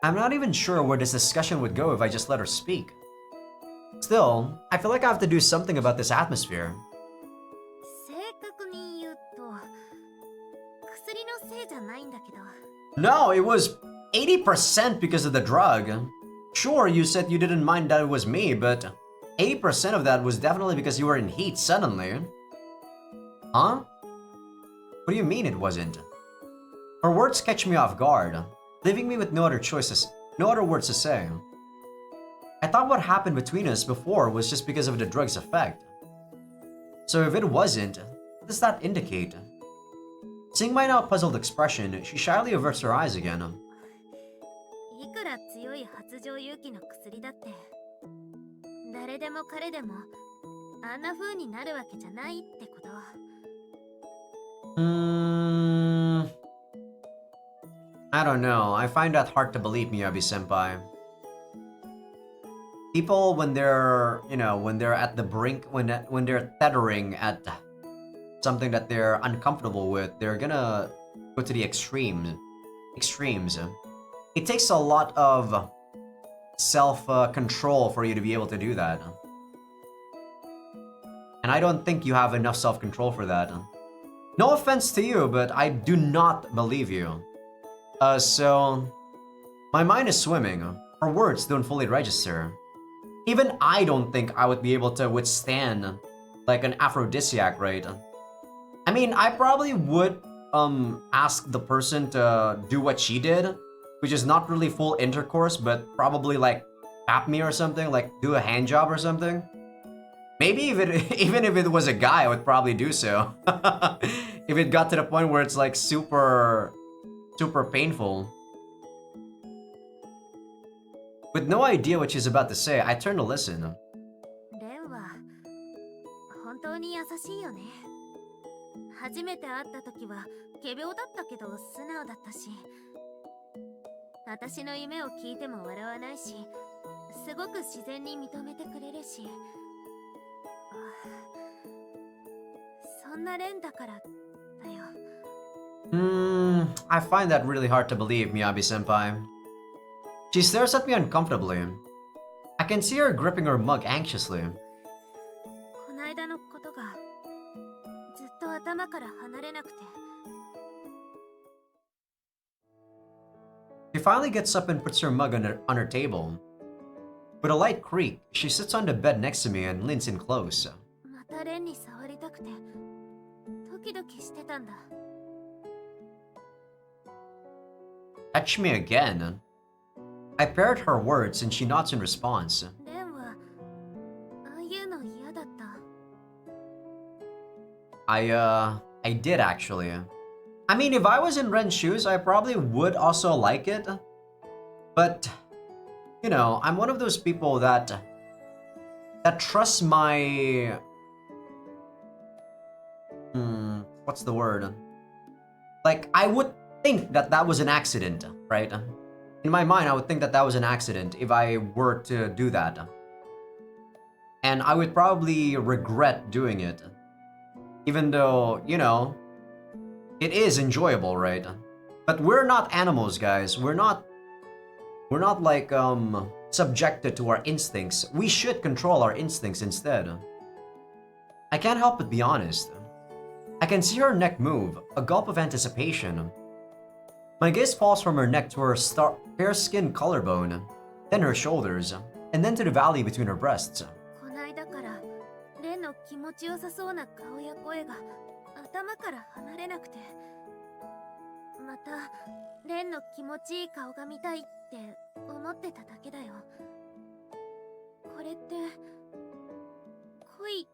Speaker 1: I'm not even sure where this discussion would go if I just let her speak. Still, I feel like I have to do something about this atmosphere.
Speaker 3: 正確に言うと、薬のせいじゃないんだけど。
Speaker 1: No, it was 80% because of the drug. Sure, you said you didn't mind that it was me, but 80% of that was definitely because you were in heat suddenly. Huh? What do you mean it wasn't? Her words catch me off guard, leaving me with no other words to say. I thought what happened between us before was just because of the drug's effect. So if it wasn't, what does that indicate? Seeing my now puzzled expression, she shyly averts her eyes again.
Speaker 3: いくら強い発情勇気の薬だって、誰でも彼でもあんな風になるわけじゃないってこと。
Speaker 1: I don't know. I find that hard to believe, Miyabi-senpai. People, when they're, when they're at the brink, when they're tethering at something that they're uncomfortable with, they're gonna go to the extremes. It takes a lot of self-control for you to be able to do that. And I don't think you have enough self-control for that. No offense to you, but I do not believe you. So... my mind is swimming. Her words don't fully register. Even I don't think I would be able to withstand, like, an aphrodisiac, right? I mean, I probably would, ask the person to do what she did, which is not really full intercourse, but probably, like, tap me or something, like, do a hand job or something. Maybe even if it was a guy, I would probably do so. If it got to the point where it's, like, super painful. With no idea what she's about to say, I turn to listen.
Speaker 3: レンは本当に優しいよね。初めて会った時は仮病だったけど素直だったし、私の夢を聞いても笑わないし、すごく自然に認めてくれるし、そんなレンだからだよ。
Speaker 1: I find that really hard to believe, Miyabi-senpai. She stares at me uncomfortably. I can see her gripping her mug anxiously.
Speaker 3: この間のことがずっと頭から離れなくて。
Speaker 1: She finally gets up and puts her mug on her table. With a light creak, she sits on the bed next to me and leans in close.
Speaker 3: またレンに触りたくてドキドキしてたんだ。
Speaker 1: Touch me again. I parrot her words and she nods in response.
Speaker 3: レンはああいうの嫌だった。
Speaker 1: I did actually. I mean, if I was in Ren's shoes, I probably would also like it. But, you know, I'm one of those people that trusts my... what's the word? Like, I would think that that was an accident, right? In my mind, I would think that that was an accident if I were to do that. And I would probably regret doing it. Even though, you know, it is enjoyable, right? But we're not animals, guys. We're not like, subjected to our instincts. We should control our instincts instead. I can't help but be honest. I can see her neck move, a gulp of anticipation. My gaze falls from her neck to her fair-skinned collarbone, then her shoulders, and then to the valley between her breasts.
Speaker 3: こないだからレンの気持ちよさそうな顔や声が頭から離れなくて、またレンの気持ちいい顔が見たいって思ってただけだよ。これって恋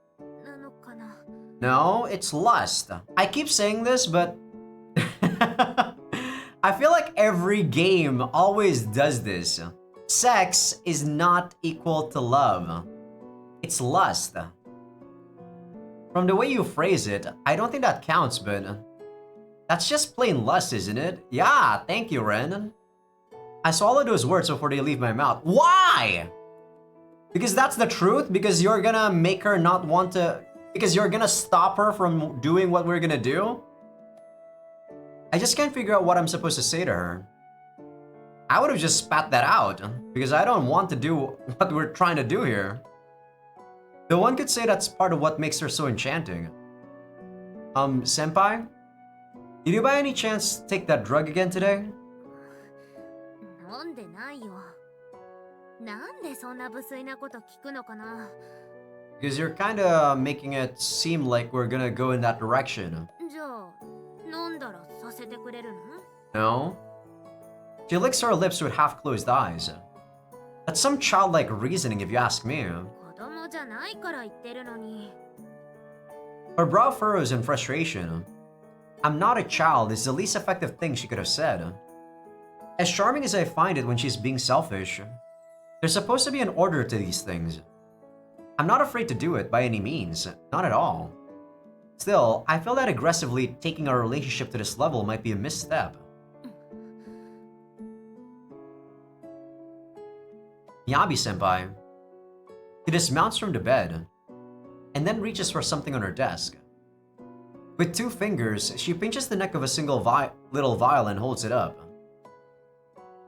Speaker 3: なのかな？
Speaker 1: No, it's lust. I keep saying this, but I feel like every game always does this. Sex is not equal to love. It's lust. From the way you phrase it, I don't think that counts, but that's just plain lust, isn't it? Yeah, thank you, Ren. I swallow those words before they leave my mouth. Why? Because that's the truth? Because you're gonna make her not want to... Because you're gonna stop her from doing what we're gonna do? I just can't figure out what I'm supposed to say to her. I would have just spat that out, because I don't want to do what we're trying to do here. Though one could say that's part of what makes her so enchanting. Senpai? Did you by any chance take that drug again today?
Speaker 3: 飲んでないよ。なんでそんな無粋なこと聞くのかな？
Speaker 1: Because you're kinda making it seem like we're gonna go in that direction.
Speaker 3: じゃあ飲んだらさせてくれるの？
Speaker 1: No? She licks her lips with half-closed eyes. That's some childlike reasoning if you ask me.
Speaker 3: 子供じゃないから言ってるのに。
Speaker 1: Her brow furrows in frustration. I'm not a child is the least effective thing she could have said. As charming as I find it when she's being selfish, there's supposed to be an order to these things. I'm not afraid to do it by any means, not at all. Still, I feel that aggressively taking our relationship to this level might be a misstep. Miyabi-senpai. She dismounts from the bed, and then reaches for something on her desk. With two fingers, she pinches the neck of a single little vial and holds it up.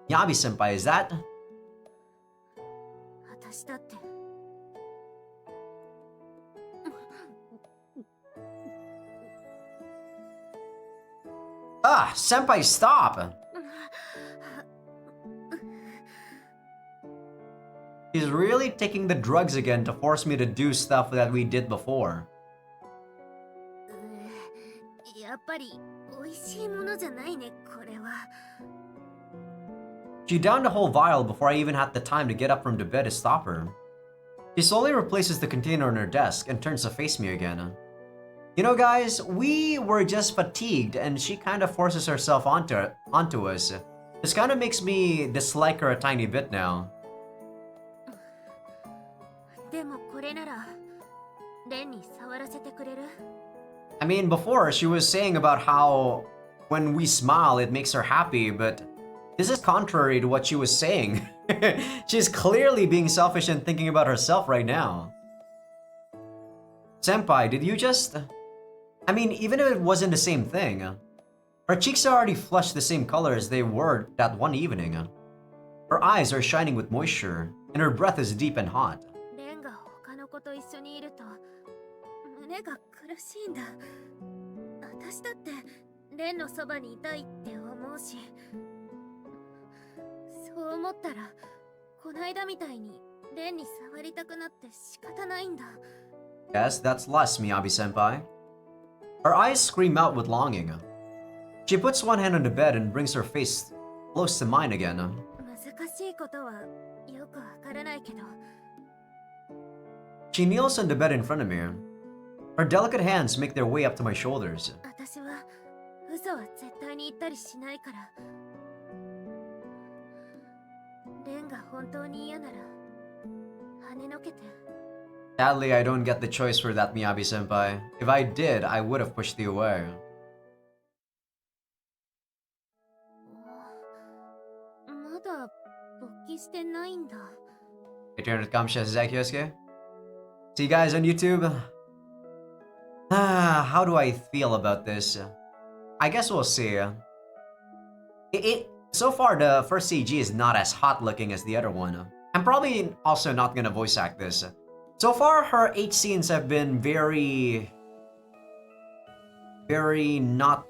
Speaker 1: Miyabi-senpai, is that?
Speaker 3: 私だって。
Speaker 1: Ah, senpai, stop! She's really taking the drugs again to force me to do stuff that we did before.
Speaker 3: やっぱり美味しいものじゃないね、これは。
Speaker 1: She downed a whole vial before I even had the time to get up from the bed to stop her. She slowly replaces the container on her desk and turns to face me again. You know, guys, we were just fatigued and she kind of forces herself onto us. This kind of makes me dislike her a tiny bit now.
Speaker 3: でもこれならレンに触らせてくれる？
Speaker 1: I mean, before she was saying about how when we smile it makes her happy, but this is contrary to what she was saying. She's clearly being selfish and thinking about herself right now. Senpai, did you just... I mean, even if it wasn't the same thing, her cheeks are already flushed the same color as they were that one evening. Her eyes are shining with moisture, and her breath is deep and hot.
Speaker 3: レンが他の子と一緒にいると胸が苦しいんだ。私だってレンのそばにいたいって思うし、そう思ったらこないだみたいにレンに触りたくなって仕方ないんだ。
Speaker 1: Yes, that's lust, Miyabi-senpai. Her eyes scream out with longing. She puts one hand on the bed and brings her face close to mine again.
Speaker 3: 難しいことはよくわからないけど。
Speaker 1: She kneels on the bed in front of me. Her delicate hands make their way up to my shoulders.
Speaker 3: 私は嘘は絶対に言ったりしないから。レンが本当に嫌なら跳ねのけて。
Speaker 1: Sadly, I don't get the choice for that, Miyabi-senpai. If I did, I would have pushed you away.
Speaker 3: まだ勃起してないんだ。
Speaker 1: Your turn to come, Azaikyousuke. See you guys on YouTube. How do I feel about this? I guess we'll see. So far, the first CG is not as hot looking as the other one. I'm probably also not gonna voice act this. So far, her 8 scenes have been very not.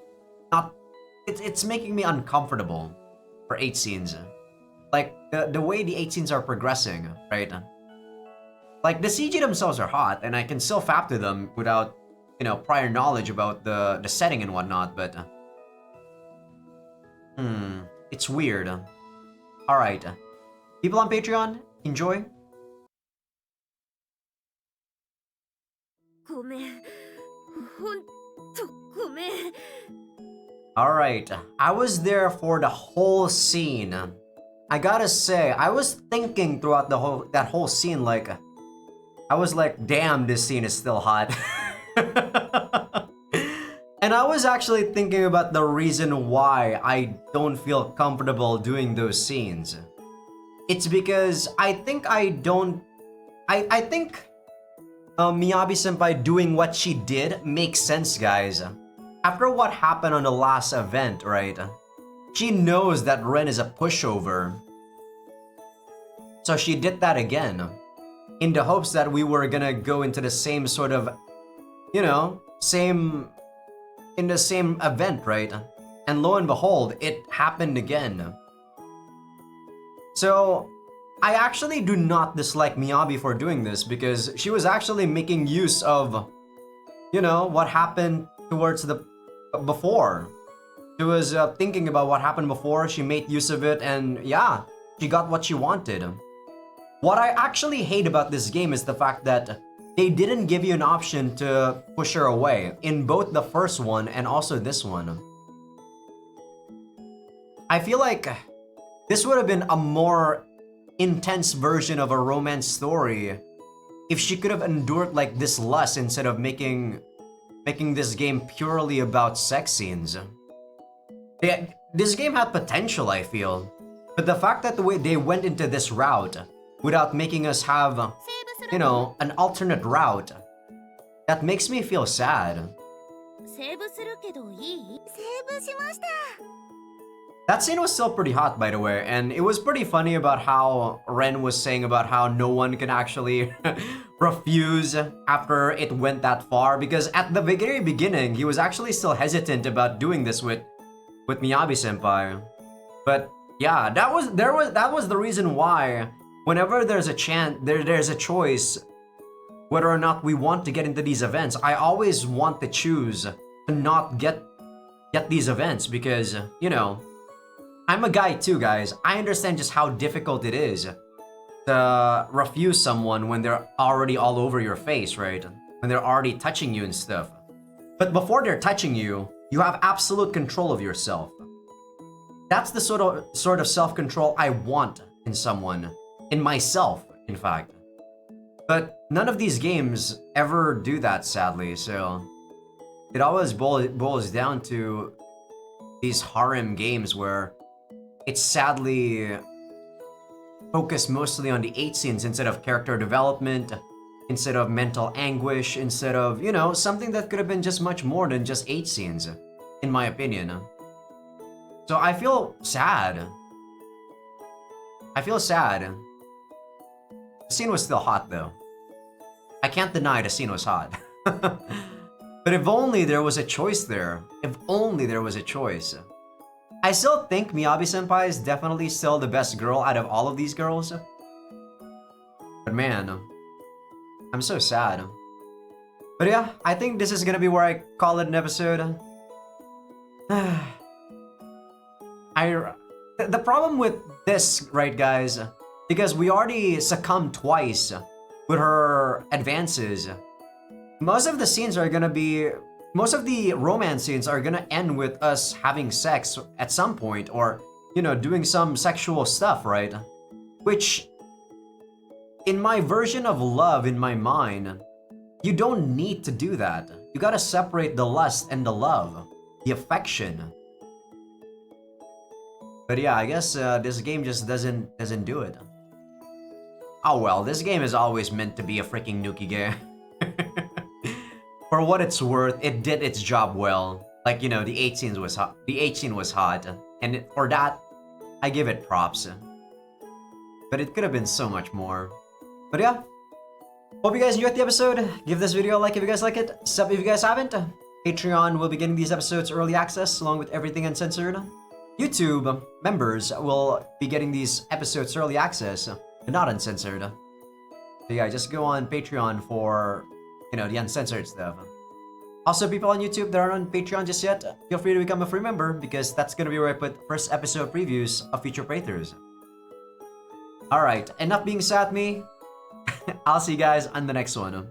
Speaker 1: It's making me uncomfortable for 8 scenes. Like the way the 8 scenes are progressing, right? Like the CG themselves are hot, and I can still fap to them without, prior knowledge about the setting and whatnot. But it's weird. All right, people on Patreon, enjoy.
Speaker 3: ごめん。ほんとごめん。
Speaker 1: All right, I was there for the whole scene. I gotta say, I was thinking throughout that whole scene, like, I was like, damn, this scene is still hot. And I was actually thinking about the reason why I don't feel comfortable doing those scenes. It's because I think Miyabi-senpai doing what she did makes sense, guys. After what happened on the last event, right? She knows that Ren is a pushover. So she did that again. In the hopes that we were gonna go into the same sort of, in the same event, right? And lo and behold, it happened again. So, I actually do not dislike Miyabi for doing this because she was actually making use of, what happened towards the before. She was thinking about what happened before, she made use of it, and yeah, she got what she wanted. What I actually hate about this game is the fact that they didn't give you an option to push her away in both the first one and also this one. I feel like this would have been a more intense version of a romance story if she could have endured like this lust instead of making this game purely about sex scenes. This game had potential, I feel, but the fact that the way they went into this route without making us have, an alternate route, that makes me feel sad.
Speaker 3: セーブするけどいい？
Speaker 2: セーブしました。
Speaker 1: That scene was still pretty hot, by the way, and it was pretty funny about how Ren was saying about how no one can actually refuse after it went that far, because at the very beginning, he was actually still hesitant about doing this with Miyabi-senpai. But yeah, that was the reason why whenever there's a there's a choice whether or not we want to get into these events, I always want to choose to not get these events because, I'm a guy too, guys. I understand just how difficult it is to refuse someone when they're already all over your face, right? When they're already touching you and stuff. But before they're touching you, you have absolute control of yourself. That's the sort of self-control I want in someone. In myself, in fact. But none of these games ever do that, sadly, so it always boils down to these harem games where it's sadly focused mostly on the 8 scenes instead of character development, instead of mental anguish, instead of, something that could have been just much more than just 8 scenes, in my opinion. So I feel sad. The scene was still hot, though. I can't deny the scene was hot. But if only there was a choice there. If only there was a choice. I still think Miyabi-senpai is definitely still the best girl out of all of these girls. But man, I'm so sad. But yeah, I think this is gonna be where I call it an episode. The problem with this, right, guys, because we already succumbed twice with her advances. most of the scenes are gonna be, most of the romance scenes are gonna end with us having sex at some point, or, you know, doing some sexual stuff, right? Which, in my version of love, in my mind, you don't need to do that. You gotta separate the lust and the love, the affection. But yeah, I guess this game just doesn't do it. Oh well, this game is always meant to be a freaking Nuki game. For what it's worth, it did its job well. Like, you know, the 18 was hot. The 18 was hot, and for that, I give it props. But it could have been so much more. But yeah, hope you guys enjoyed the episode. Give this video a like if you guys like it. Sub if you guys haven't. Patreon will be getting these episodes early access along with everything uncensored. YouTube members will be getting these episodes early access, but not uncensored. So yeah, just go on Patreon for, you know, the uncensored stuff. Also, people on YouTube that aren't on Patreon just yet, feel free to become a free member because that's gonna be where I put first episode previews of future playthroughs. Alright, enough being sad me. I'll see you guys on the next one.